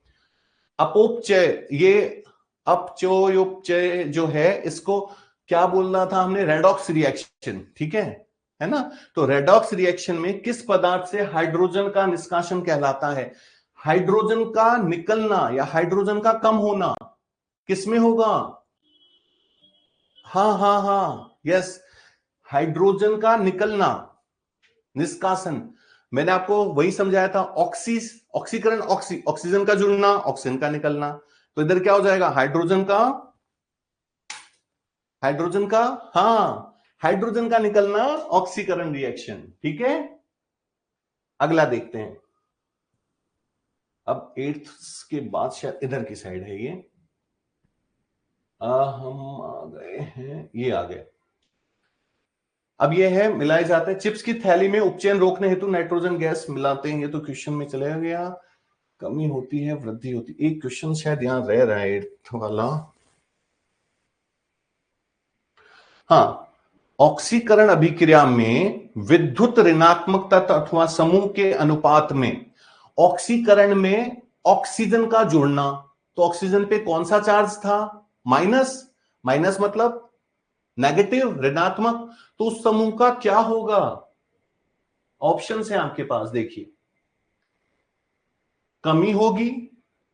अपोपचय, ये अपचयोपचय जो है इसको क्या बोलना था हमने? Redox reaction. ठीक है ना? तो रेडॉक्स रिएक्शन में किस पदार्थ से हाइड्रोजन का निष्कासन कहलाता है? हाइड्रोजन का निकलना या हाइड्रोजन का कम होना किसमें होगा? हाँ हाँ हाँ, यस, हाइड्रोजन का निकलना, निष्कासन, मैंने आपको वही समझाया था, ऑक्सीकरण, ऑक्सीजन का जुड़ना, ऑक्सीजन का निकलना, तो इधर क्या हो जाएगा? हाइड्रोजन का, हाँ, हाइड्रोजन का निकलना, ऑक्सीकरण रिएक्शन। ठीक है, अगला देखते हैं। अब 8th के बाद शायद इधर की साइड है ये, हम आ गए हैं, ये आ गए। अब ये है, मिलाए जाते हैं चिप्स की थैली में उपचयन रोकने हेतु नाइट्रोजन गैस मिलाते हैं, ये तो क्वेश्चन में चले गया। कमी होती है, वृद्धि होती, एक क्वेश्चन शायद यहां रह रहा है 8th वाला। हाँ, ऑक्सीकरण अभिक्रिया में विद्युत ऋणात्मक तत्व अथवा समूह के अनुपात में ऑक्सीकरण में ऑक्सीजन का जुड़ना, तो ऑक्सीजन पे कौन सा चार्ज था? माइनस, माइनस मतलब नेगेटिव, ऋणात्मक, तो उस समूह का क्या होगा? ऑप्शन है आपके पास, देखिए, कमी होगी,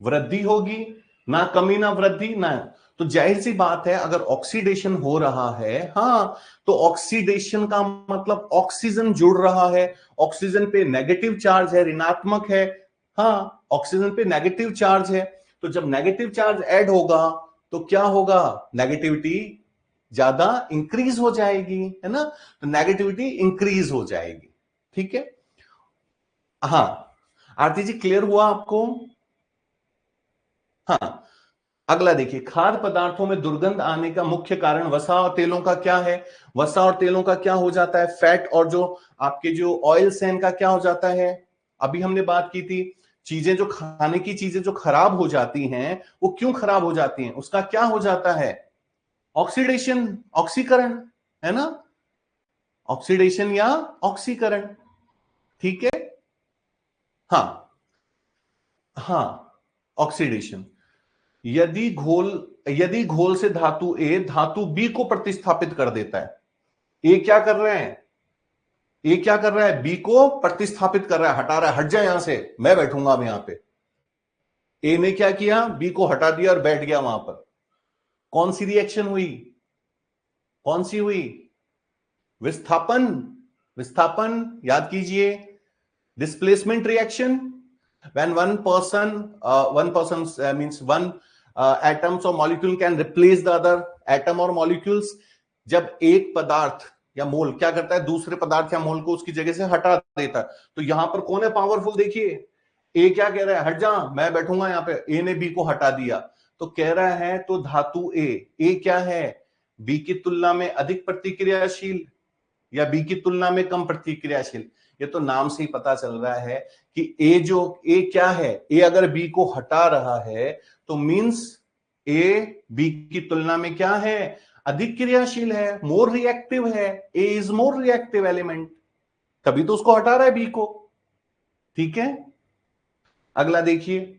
वृद्धि होगी, ना कमी ना वृद्धि ना, तो जाहिर सी बात है अगर ऑक्सीडेशन हो रहा है, हाँ, तो ऑक्सीडेशन का मतलब ऑक्सीजन जुड़ रहा है, ऑक्सीजन पे नेगेटिव चार्ज है, ऋणात्मक है, हाँ, ऑक्सीजन पे नेगेटिव चार्ज है, तो जब नेगेटिव चार्ज ऐड होगा तो क्या होगा? नेगेटिविटी ज्यादा इंक्रीज हो जाएगी, है ना? तो नेगेटिविटी इंक्रीज हो जाएगी। ठीक है, हाँ, आरती जी क्लियर हुआ आपको? हाँ, अगला देखिए, खाद्य पदार्थों में दुर्गंध आने का मुख्य कारण वसा और तेलों का क्या है? वसा और तेलों का क्या हो जाता है? फैट, और जो आपके जो ऑयल्स हैं इनका क्या हो जाता है? अभी हमने बात की थी, चीजें जो खाने की चीजें जो खराब हो जाती हैं वो क्यों खराब हो जाती हैं? उसका क्या हो जाता है? ऑक्सीडेशन, ऑक्सीकरण, है ना? ऑक्सीडेशन या ऑक्सीकरण। ठीक है, हाँ हाँ, ऑक्सीडेशन, यदि घोल से धातु ए धातु बी को प्रतिस्थापित कर देता है, ए क्या कर रहे हैं? ए क्या कर रहा है? बी को प्रतिस्थापित कर रहा है, हटा रहा है, हट जाए यहां से, मैं बैठूंगा अब यहां पे। ए ने क्या किया? बी को हटा दिया और बैठ गया वहां पर। कौन सी रिएक्शन हुई? कौन सी हुई? विस्थापन, विस्थापन, याद कीजिए, displacement reaction, when one person means one atoms or molecule can replace the other atom or molecules, जब एक पदार्थ या मोल क्या करता है? दूसरे पदार्थ या मोल को उसकी जगह से हटा देता है, तो यहां पर कौन है पावरफुल? देखिए, ए क्या कह रहा है? हट जा, मैं बैठूंगा यहां पे। ए ने बी को हटा दिया, तो कह रहा है तो धातु ए, ए क्या है? बी की तुलना में अधिक प्रतिक्रियाशील या बी की तुलना में कम प्रतिक्रियाशील? ये तो नाम से ही पता चल रहा है कि ए क्या है, ए अगर बी को हटा रहा है तो मींस ए बी की तुलना में क्या है, अधिक क्रियाशील है, मोर रिएक्टिव है। ए इज मोर रिएक्टिव एलिमेंट, तभी तो उसको हटा रहा है बी को। ठीक है, अगला देखिए,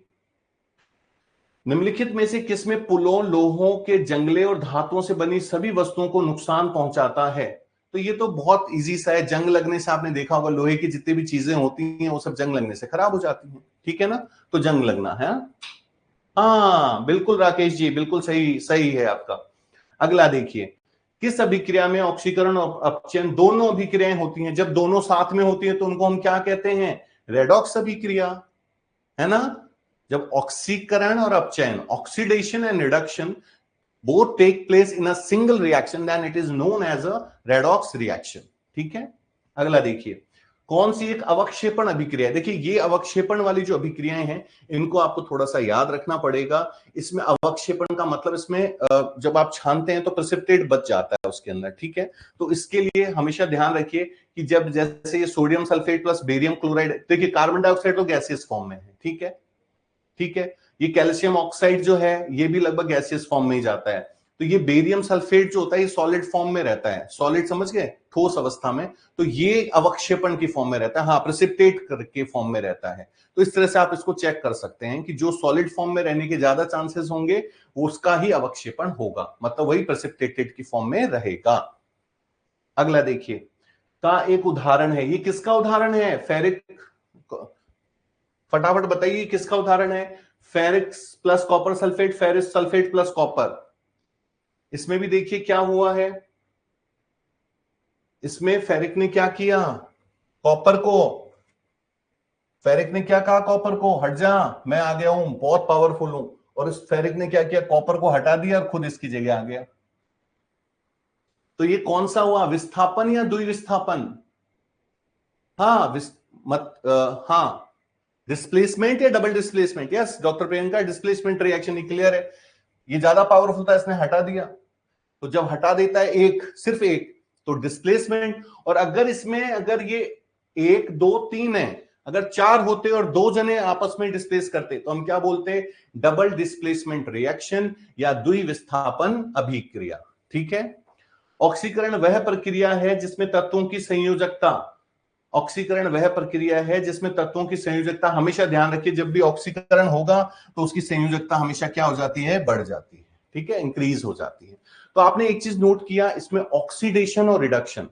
निम्नलिखित में से किसमें पुलों, लोहों के जंगले और धातुओं से बनी सभी वस्तुओं को नुकसान पहुंचाता है? तो ये तो बहुत इजी सा है, जंग लगने से आपने देखा होगा लोहे की जितनी भी चीजें होती हैं वो सब जंग लगने से खराब हो जाती हैं, ठीक है ना? तो जंग लगना है। हाँ बिल्कुल राकेश जी, बिल्कुल सही सही है आपका। अगला देखिए, किस अभिक्रिया में ऑक्सीकरण और अपचयन दोनों अभिक्रियाएं होती हैं? जब दोनों साथ में होती हैं तो उनको हम क्या कहते हैं? रेडॉक्स अभिक्रिया, है ना? जब ऑक्सीकरण और अपचयन, oxidation and reduction both take place in a single reaction, then it is known as a redox reaction। ठीक है, अगला देखिए, कौन सी एक अवक्षेपण अभिक्रिया है? देखिए ये अवक्षेपण वाली जो अभिक्रियाएं हैं इनको आपको थोड़ा सा याद रखना पड़ेगा। इसमें अवक्षेपण का मतलब, इसमें जब आप छानते हैं तो प्रेसिपिटेट बच जाता है उसके अंदर, ठीक है? तो इसके लिए हमेशा ध्यान रखिए कि जब जैसे ये sodium sulphate plus barium chloride, देखिए कार्बन डाइऑक्साइड तो गैसियस फॉर्म में है, ठीक है, ठीक है, ये कैल्शियम ऑक्साइड जो है ये भी लगभग गैसियस फॉर्म में ही जाता है। तो ये बेरियम सल्फेट जो होता है ये सॉलिड फॉर्म में रहता है, सॉलिड समझ गए, ठोस अवस्था में, तो ये अवक्षेपण की फॉर्म में रहता है, हाँ प्रेसिपिटेट के फॉर्म में रहता है। तो इस तरह से आप इसको चेक कर सकते हैं कि जो सॉलिड फॉर्म में रहने के ज्यादा चांसेस होंगे उसका ही अवक्षेपण होगा, मतलब वही प्रेसिपिटेटेड की फॉर्म में रहेगा। अगला देखिए, का एक उदाहरण है, ये किसका उदाहरण है? फेरिक, फटाफट बताइए किसका उदाहरण है? Ferric plus copper sulphate, ferrous sulphate plus copper. इसमें भी देखिए क्या हुआ है, इसमें फेरिक ने क्या किया, कॉपर को, फेरिक ने क्या कहा कॉपर को, हट जा मैं आ गया हूं, बहुत पावरफुल हूं, और इस फेरिक ने क्या किया, कॉपर को हटा दिया और खुद इसकी जगह आ गया। तो ये कौन सा हुआ, विस्थापन या द्विविस्थापन? हाँ हाँ, डिस्प्लेसमेंट या double displacement? Yes doctor Priyanka, displacement reaction, clear है। ये ज्यादा पावरफुल था, इसने हटा दिया, तो जब हटा देता है एक, सिर्फ एक, तो डिस्प्लेसमेंट। और अगर इसमें अगर ये 1 2 3 है, अगर 4 होते और 2 जने आपस में डिस्प्लेस करते तो हम क्या बोलते? डबल डिस्प्लेसमेंट रिएक्शन या द्विविस्थापन अभिक्रिया। ठीक है, ऑक्सीकरण वह प्रक्रिया है जिसमें तत्वों की संयोजकता, ऑक्सीकरण वह प्रक्रिया है जिसमें तत्वों की संयोजकता, हमेशा ध्यान रखिए जब भी ऑक्सीकरण होगा तो उसकी संयोजकता हमेशा क्या हो जाती है, बढ़ जाती है, ठीक है, इंक्रीज हो जाती है। तो आपने एक चीज नोट किया, इसमें ऑक्सीडेशन और रिडक्शन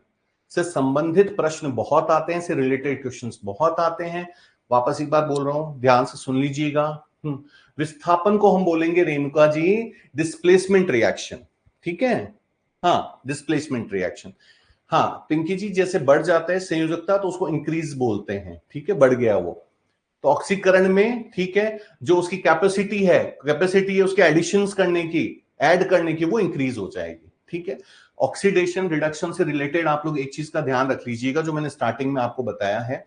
से संबंधित प्रश्न बहुत आते हैं, से रिलेटेड क्वेश्चंस बहुत आते हैं। वापस एक बार बोल रहा हूं, ध्यान से सुन लीजिएगा। विस्थापन को हम बोलेंगे रेणुका जी डिस्प्लेसमेंट रिएक्शन, ठीक है, हाँ डिस्प्लेसमेंट रिएक्शन। हाँ पिंकी जी, जैसे बढ़ जाता है संयोजकता तो उसको इंक्रीज बोलते हैं, ठीक है, बढ़ गया वो। तो ऑक्सीकरण में, ठीक है, जो उसकी कैपेसिटी है उसके एडिशंस करने की, ऐड करने की, वो इंक्रीज हो जाएगी, ठीक है। ऑक्सीडेशन रिडक्शन से रिलेटेड आप लोग एक चीज का ध्यान रख लीजिएगा, जो मैंने स्टार्टिंग में आपको बताया है,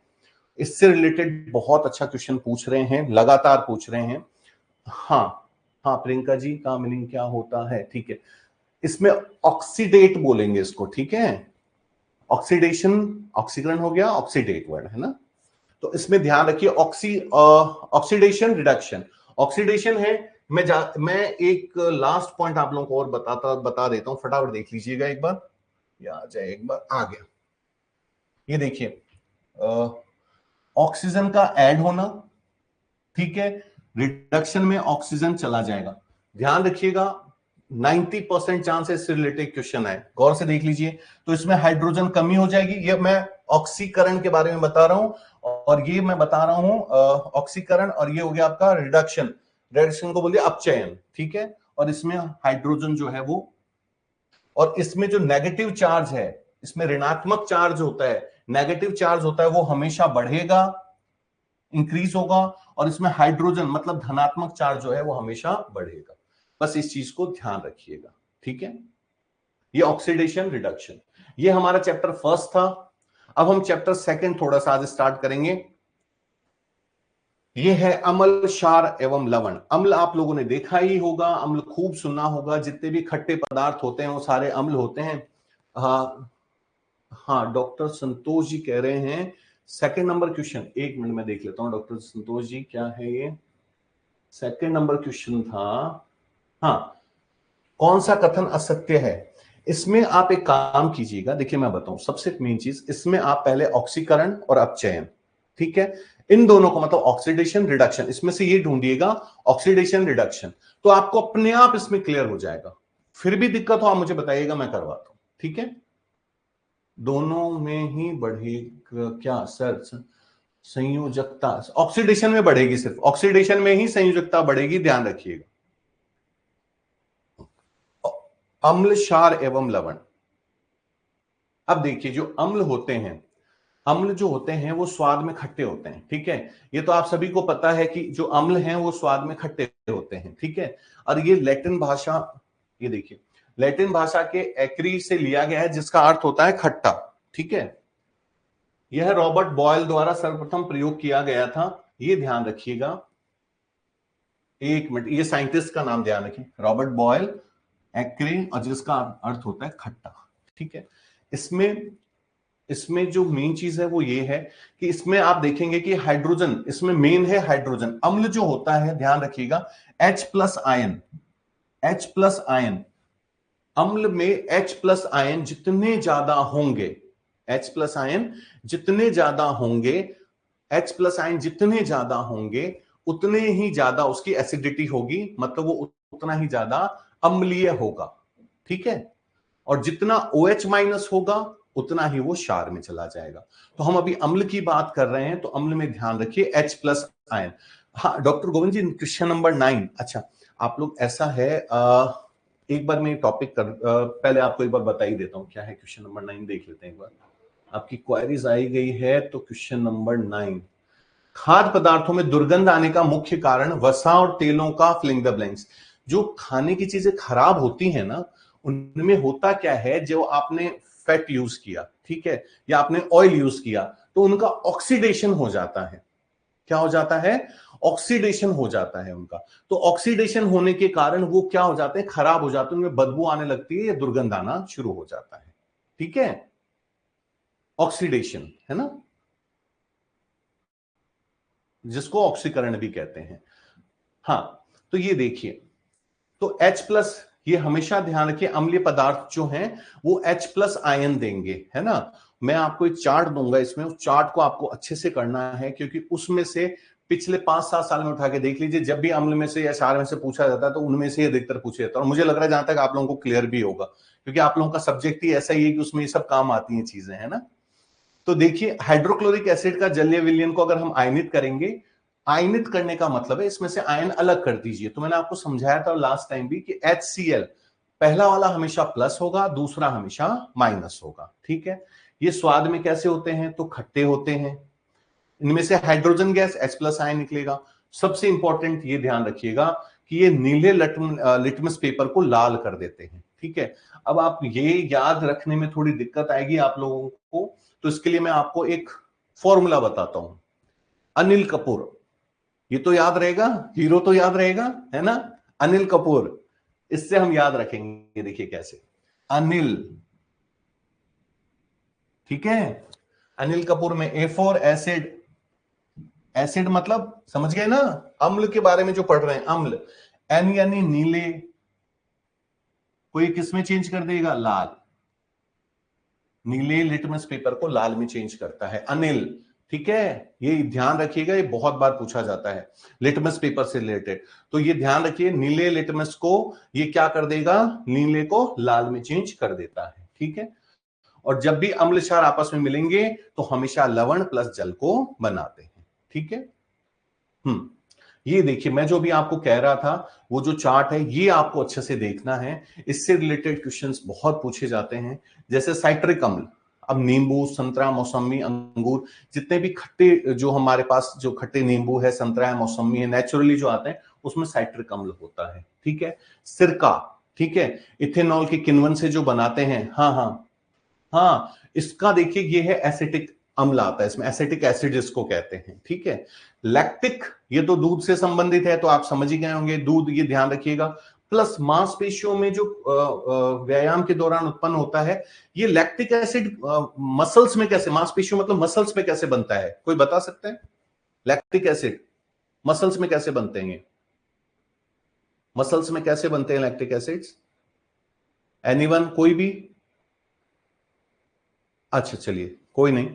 इससे रिलेटेड बहुत अच्छा क्वेश्चन पूछ रहे हैं, लगातार पूछ रहे हैं। हाँ हाँ प्रियंका जी, का मीनिंग क्या होता है, ठीक है, इसमें ऑक्सीडेट बोलेंगे इसको, ठीक है, ऑक्सीडेशन, ऑक्सीकरण हो गया, ऑक्सीडेट वर्ड है ना। तो इसमें ध्यान रखिए, ऑक्सीडेशन रिडक्शन, ऑक्सीडेशन है, मैं एक लास्ट पॉइंट आप लोगों को और बता देता हूं, फटाफट देख लीजिएगा एक बार, या आ जाए, एक बार आ गया, ये देखिए, ऑक्सीजन का ऐड होना, ठीक है, रिडक्शन में ऑक्सीजन चला जाएगा, ध्यान रखिएगा 90% चांस है इससे रिलेटेड क्वेश्चन है, गौर से देख लीजिए। तो इसमें हाइड्रोजन कमी हो जाएगी, ये मैं ऑक्सीकरण के बारे में बता रहा हूं, और ये मैं बता रहा हूं ऑक्सीकरण, और ये हो गया आपका रिडक्शन, रिडक्शन को बोलिए अपचयन, ठीक है, और इसमें हाइड्रोजन जो है वो, और इसमें जो नेगेटिव चार्ज है, इसमें ऋणात्मक चार्ज होता है, नेगेटिव चार्ज होता है, वो हमेशा बढ़ेगा, इंक्रीज होगा, और इसमें हाइड्रोजन मतलब धनात्मक चार्ज जो है वो हमेशा बढ़ेगा। बस इस चीज को ध्यान रखिएगा, ठीक है। ये ऑक्सीडेशन रिडक्शन, ये हमारा चैप्टर फर्स्ट था। अब हम चैप्टर सेकंड थोड़ा सा आज स्टार्ट करेंगे। ये है अम्ल, क्षार एवं लवण। अम्ल आप लोगों ने देखा ही होगा, अम्ल खूब सुना होगा, जितने भी खट्टे पदार्थ होते हैं वो सारे अम्ल होते हैं। हाँ, हाँ, डॉक्टर संतोष जी कह रहे हैं सेकंड नंबर क्वेश्चन, एक मिनट में देख लेता हूं डॉक्टर संतोष जी क्या है ये। सेकंड नंबर क्वेश्चन था, हाँ, कौन सा कथन असत्य है। इसमें आप एक काम कीजिएगा, देखिए मैं बताऊं, सबसे मेन चीज इसमें आप पहले ऑक्सीकरण और अपचयन, ठीक है, इन दोनों को मतलब ऑक्सीडेशन रिडक्शन, इसमें से ये ढूंढिएगा ऑक्सीडेशन रिडक्शन, तो आपको अपने आप इसमें क्लियर हो जाएगा। फिर भी दिक्कत हो आप मुझे बताइएगा, मैं करवाता हूं, ठीक है। दोनों में ही बढ़ेगा क्या सर? संयोजकता ऑक्सीडेशन में बढ़ेगी, सिर्फ ऑक्सीडेशन में ही संयोजकता बढ़ेगी, ध्यान रखिएगा। अम्ल, क्षार एवं लवण। अब देखिए जो अम्ल होते हैं, अम्ल जो होते हैं वो स्वाद में खट्टे होते हैं, ठीक है। ये तो आप सभी को पता है कि जो अम्ल हैं वो स्वाद में खट्टे होते हैं, ठीक है। और ये लैटिन भाषा, ये देखिए लैटिन भाषा के एक्री से लिया गया है, जिसका अर्थ होता है खट्टा, ठीक है। यह रॉबर्ट बॉयल द्वारा सर्वप्रथम प्रयोग किया गया था, ये ध्यान रखिएगा। एक मिनट, ये साइंटिस्ट का नाम ध्यान रखिए, रॉबर्ट बॉयल एक्री, और जिसका अर्थ होता है खट्टा, ठीक है। इसमें इसमें जो मेन चीज है वो ये है कि इसमें आप देखेंगे कि हाइड्रोजन इसमें मेन है, हाइड्रोजन। अम्ल जो होता है ध्यान रखिएगा, H plus ion, H plus ion, अम्ल में H प्लस आयन जितने ज्यादा होंगे, H प्लस आयन जितने ज्यादा होंगे, H प्लस आयन जितने ज्यादा होंगे उतने ही ज्यादा उसकी एसिडिटी होगी, मतलब वो उतना ही ज्यादा अम्लीय होगा, ठीक है। और जितना OH माइनस होगा उतना ही वो क्षार में चला जाएगा। तो हम अभी अम्ल की बात कर रहे हैं, तो अम्ल में ध्यान रखिए H प्लस आयन। हाँ डॉक्टर गोविंद जी, क्वेश्चन नंबर 9, अच्छा आप लोग ऐसा है, एक बार मैं टॉपिक पहले आपको एक बार बता ही देता हूं क्या है। क्वेश्चन नंबर 9 देख लेते हैं एक बार, आपकी क्वेरीज आई गई है। तो क्वेश्चन नंबर 9, खाद्य पदार्थों में दुर्गंध आने का मुख्य कारण वसा और तेलों का फिलिंग द ब्लैंक्स। जो खाने की चीजें खराब होती हैं ना, उनमें होता क्या है, जो आपने फैट यूज किया, ठीक है, या आपने ऑयल यूज किया, तो उनका ऑक्सीडेशन हो जाता है। क्या हो जाता है? ऑक्सीडेशन हो जाता है उनका। तो ऑक्सीडेशन होने के कारण वो क्या हो जाते हैं, खराब हो जाते हैं, उनमें बदबू आने लगती है या दुर्गंध आना शुरू हो जाता है, ठीक है। ऑक्सीडेशन है ना, जिसको ऑक्सीकरण भी कहते हैं। हाँ, तो ये देखिए, तो H प्लस, ये हमेशा ध्यान रखिए, अम्लीय पदार्थ जो हैं वो H प्लस आयन देंगे, है ना। मैं आपको एक चार्ट दूंगा, इसमें उस चार्ट को आपको अच्छे से करना है, क्योंकि उसमें से पिछले 5-7 साल में उठा के देख लीजिए, जब भी अम्ल में से या क्षार में से पूछा जाता है तो उनमें से अधिकतर पूछा जाता है। और मुझे लग रहा है जहां तक आप लोगों को क्लियर भी होगा, क्योंकि आप लोगों का सब्जेक्ट ही ऐसा ही है कि उसमें ये सब काम आती हैं चीजें, है ना। तो देखिए हाइड्रोक्लोरिक एसिड का जलीय विलयन को अगर हम आयनित करेंगे, आयनित करने का मतलब है इसमें से आयन अलग कर दीजिए। तो मैंने आपको समझाया था लास्ट टाइम भी कि HCl पहला वाला हमेशा प्लस होगा, दूसरा हमेशा माइनस होगा, ठीक है। ये स्वाद में कैसे होते हैं, तो खट्टे होते हैं। इनमें से hydrogen gas H plus ion निकलेगा। सबसे इंपॉर्टेंट ये ध्यान रखिएगा कि ये नीले लिटमस पेपर को लाल कर देते हैं, ठीक है। अब आप ये याद रखने में थोड़ी दिक्कत आएगी आप लोगों को, तो इसके लिए मैं आपको एक फॉर्मूला बताता हूं। अनिल कपूर, ये तो याद रहेगा, हीरो तो याद रहेगा, है ना। अनिल कपूर, इससे हम याद रखेंगे, देखिए कैसे, अनिल, ठीक है। अनिल कपूर में A4 एसिड, एसिड मतलब समझ गए ना, अम्ल के बारे में जो पढ़ रहे हैं, अम्ल, N यानी नीले, कोई किसमें चेंज कर देगा, लाल, नीले लिटमस पेपर को लाल में चेंज करता है अनिल, ठीक है। ये ध्यान रखिएगा, ये बहुत बार पूछा जाता है लिटमस पेपर से रिलेटेड। तो ये ध्यान रखिए, नीले लिटमस को ये क्या कर देगा, नीले को लाल में चेंज कर देता है, ठीक है। और जब भी अम्ल क्षार आपस में मिलेंगे तो हमेशा लवण प्लस जल को बनाते हैं, ठीक है। ये देखिए, मैं जो भी आपको कह रहा था, वो जो चार्ट है ये आपको अच्छे से देखना है। इससे रिलेटेड क्वेश्चंस बहुत पूछे जाते हैं, जैसे साइट्रिक अम्ल। अब नींबू, संतरा, मौसमी, अंगूर, जितने भी खट्टे जो हमारे पास जो खट्टे नींबू है, संतरा है, मौसमी है, नेचुरली जो आते हैं उसमें साइट्रिक अम्ल होता है, ठीक है। सिरका, ठीक है, इथेनॉल के किण्वन से जो बनाते हैं, हाँ हाँ हाँ, इसका देखिए ये है एसिटिक अम्ल आता है इसमें, एसिटिक एसिड जिसको कहते हैं, ठीक है। लैक्टिक, ये तो दूध से संबंधित है, तो आप समझ ही गए होंगे, दूध, ये ध्यान रखिएगा। प्लस मांसपेशियों में जो व्यायाम के दौरान उत्पन्न होता है, ये लैक्टिक एसिड मसल्स में कैसे, मांसपेशियों मतलब मसल्स में कैसे बनता है, कोई बता सकते हैं? लैक्टिक एसिड मसल्स में कैसे बनते हैं? मसल्स में कैसे बनते हैं लैक्टिक एसिड्स? एनीवन, कोई भी? अच्छा चलिए, कोई नहीं,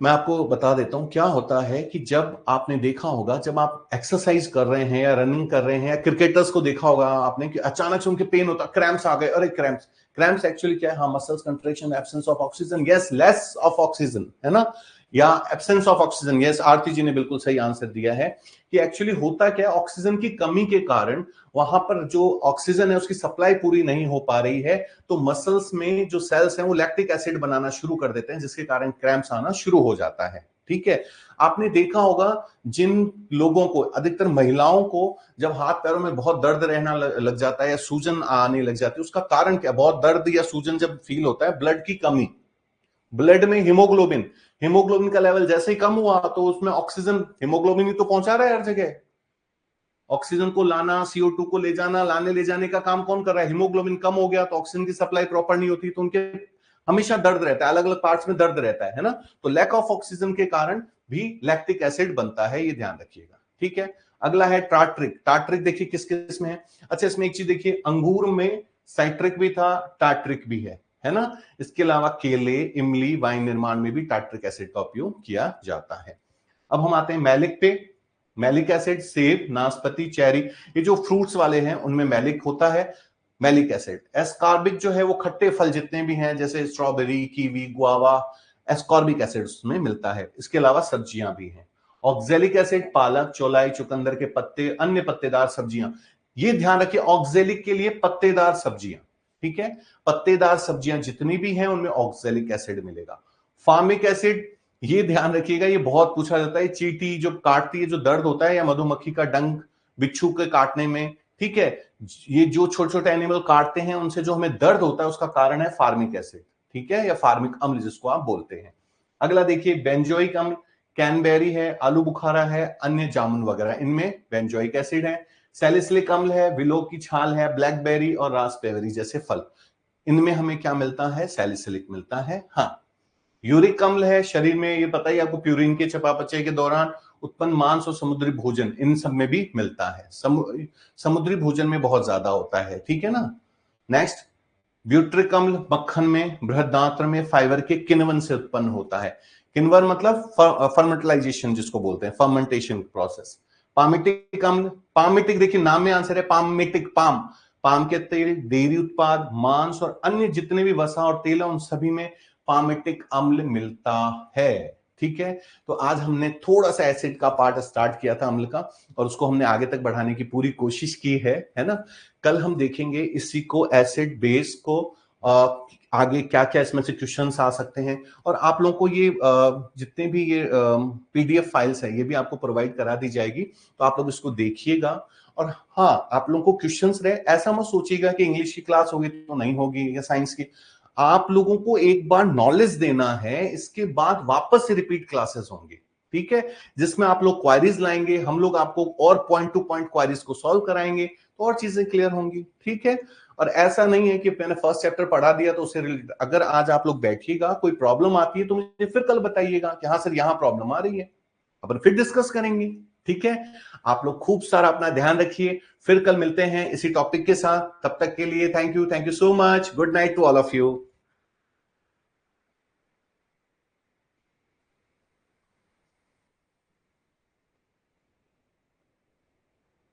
मैं आपको बता देता हूं। क्या होता है कि जब आपने देखा होगा, जब आप एक्सरसाइज कर रहे हैं या रनिंग कर रहे हैं, या क्रिकेटर्स को देखा होगा आपने कि अचानक से उनके पेन होता, क्रैम्प्स आ गए, अरे क्रैम्प्स, क्रैम्प्स एक्चुअली क्या है? हाँ, muscles contraction, absence of oxygen, yes, less of oxygen, है ना, या एब्सेंस ऑफ ऑक्सीजन, यस, आरती जी ने बिल्कुल सही आंसर दिया है कि एक्चुअली होता क्या है, ऑक्सीजन की कमी के कारण वहां पर जो ऑक्सीजन है उसकी सप्लाई पूरी नहीं हो पा रही है, तो मसल्स में जो सेल्स हैं वो लैक्टिक एसिड बनाना शुरू कर देते हैं, जिसके कारण क्रैम्प्स आना शुरू हो जाता है, ठीक है। आपने देखा होगा जिन लोगों को, अधिकतर महिलाओं को, जब हाथ पैरों में बहुत दर्द रहना लग जाता है या सूजन आने लग जाती है, उसका कारण क्या? बहुत दर्द या सूजन जब फील होता है, ब्लड की कमी, ब्लड में हीमोग्लोबिन, हीमोग्लोबिन का लेवल जैसे ही कम हुआ तो उसमें ऑक्सीजन, हीमोग्लोबिन ही तो पहुंचा रहा है हर जगह, ऑक्सीजन को लाना, CO2 को ले जाना, लाने ले जाने का काम कौन कर रहा है? हीमोग्लोबिन कम हो गया तो ऑक्सीजन की सप्लाई प्रॉपर नहीं होती, तो उनके हमेशा दर्द रहता है, अलग अलग पार्ट्स में दर्द रहता है ना, तो लैक ऑफ ऑक्सीजन के कारण भी लैक्टिक एसिड बनता है, ये ध्यान रखिएगा, ठीक है। अगला है टार्ट्रिक। टार्ट्रिक देखिए किस किस में है? अच्छा, इसमें एक चीज देखिए, अंगूर में साइट्रिक भी था, टार्ट्रिक भी है ना। इसके अलावा केले, इमली, वाइन निर्माण में भी टार्ट्रिक एसिड का उपयोग किया जाता है। अब हम आते हैं मैलिक पे। मैलिक एसिड, सेब, नाशपाती, चेरी, ये जो फ्रूट्स वाले हैं उनमें मैलिक होता है, मैलिक एसिड। एस्कॉर्बिक जो है वो खट्टे फल जितने भी हैं, जैसे strawberry, kiwi, guava, ascorbic acid उसमें मिलता है। इसके अलावा सब्जियां भी हैं। ऑक्जेलिक एसिड, पालक, चौलाई, चुकंदर के पत्ते, अन्य पत्तेदार सब्जियां, ये ध्यान रखिए, ऑक्जेलिक के लिए पत्तेदार सब्जियां, ठीक है। पत्तेदार सब्जियां जितनी भी हैं उनमें ऑक्जेलिक एसिड मिलेगा। फार्मिक एसिड, ये ध्यान रखिएगा, ये बहुत पूछा जाता है, चींटी जो काटती है, जो दर्द होता है, या मधुमक्खी का डंक बिच्छू के काटने में, ठीक है, ये जो छोटे छोटे एनिमल काटते हैं उनसे जो हमें दर्द होता है, उसका कारण है फार्मिक एसिड, ठीक है, या फार्मिक अम्ल जिसको आप बोलते हैं। अगला देखिए, बेंजोइक अम्ल, कैनबेरी है, आलू बुखारा है, अन्य जामुन वगैरह, इनमें बेंजोइक एसिड है। सैलिसिलिक अम्ल है, विलो की छाल है, ब्लैकबेरी और रास्पबेरी जैसे फल, इनमें हमें क्या मिलता है? सैलिसिलिक मिलता है। हाँ, यूरिक अम्ल है, शरीर में, ये पता ही आपको, प्यूरिन के चयापचय के दौरान उत्पन्न मांस और समुद्री भोजन, इन सब में भी मिलता है, समुद्री भोजन में बहुत ज्यादा होता है, ठीक है ना। नेक्स्ट, ब्यूट्रिक अम्ल मक्खन में, बृहदान्त्र में, फाइबर के किण्वन से उत्पन्न होता है। किण्वन मतलब फर्मेंटलाइजेशन जिसको बोलते हैं, फर्मेंटेशन प्रोसेस। पामिटिक अम्ल, पामिटिक देखिए नाम में आंसर है, पामिटिक, पाम, पाम के तेल, डेयरी उत्पाद, मांस और अन्य जितने भी वसा और तेल है, उन सभी में पामिटिक अम्ल मिलता है, ठीक है। तो आज हमने थोड़ा सा एसिड का पार्ट स्टार्ट किया था, अम्ल का, और उसको हमने आगे तक बढ़ाने की पूरी कोशिश की है ना। कल हम देखेंगे इसी को, एसिड बेस को, आगे क्या क्या इसमें से क्वेश्चंस आ सकते हैं, और आप लोगों को ये जितने भी ये PDF फाइल्स है, ये भी आपको प्रोवाइड करा दी जाएगी, तो आप लोग इसको देखिएगा। और हाँ, आप लोगों को क्वेश्चंस रहे, ऐसा मत सोचिएगा कि इंग्लिश की क्लास होगी तो नहीं होगी, या साइंस की, आप लोगों को एक बार नॉलेज देना है, इसके बाद वापस से रिपीट क्लासेस होंगे, ठीक है, जिसमें आप लोग क्वारीज लाएंगे, हम लोग आपको और पॉइंट टू पॉइंट क्वारीज को सॉल्व कराएंगे, तो और चीजें क्लियर होंगी, ठीक है। और ऐसा नहीं है कि मैंने फर्स्ट चैप्टर पढ़ा दिया तो उससे रिलेटेड, अगर आज आप लोग बैठिएगा, कोई प्रॉब्लम आती है तो मुझे फिर कल बताइएगा कि हाँ सर यहां प्रॉब्लम आ रही है, अपन फिर डिस्कस करेंगे, ठीक है। आप लोग खूब सारा अपना ध्यान रखिए, फिर कल मिलते हैं इसी टॉपिक के साथ, तब तक के लिए thank you so much, good night to all of you.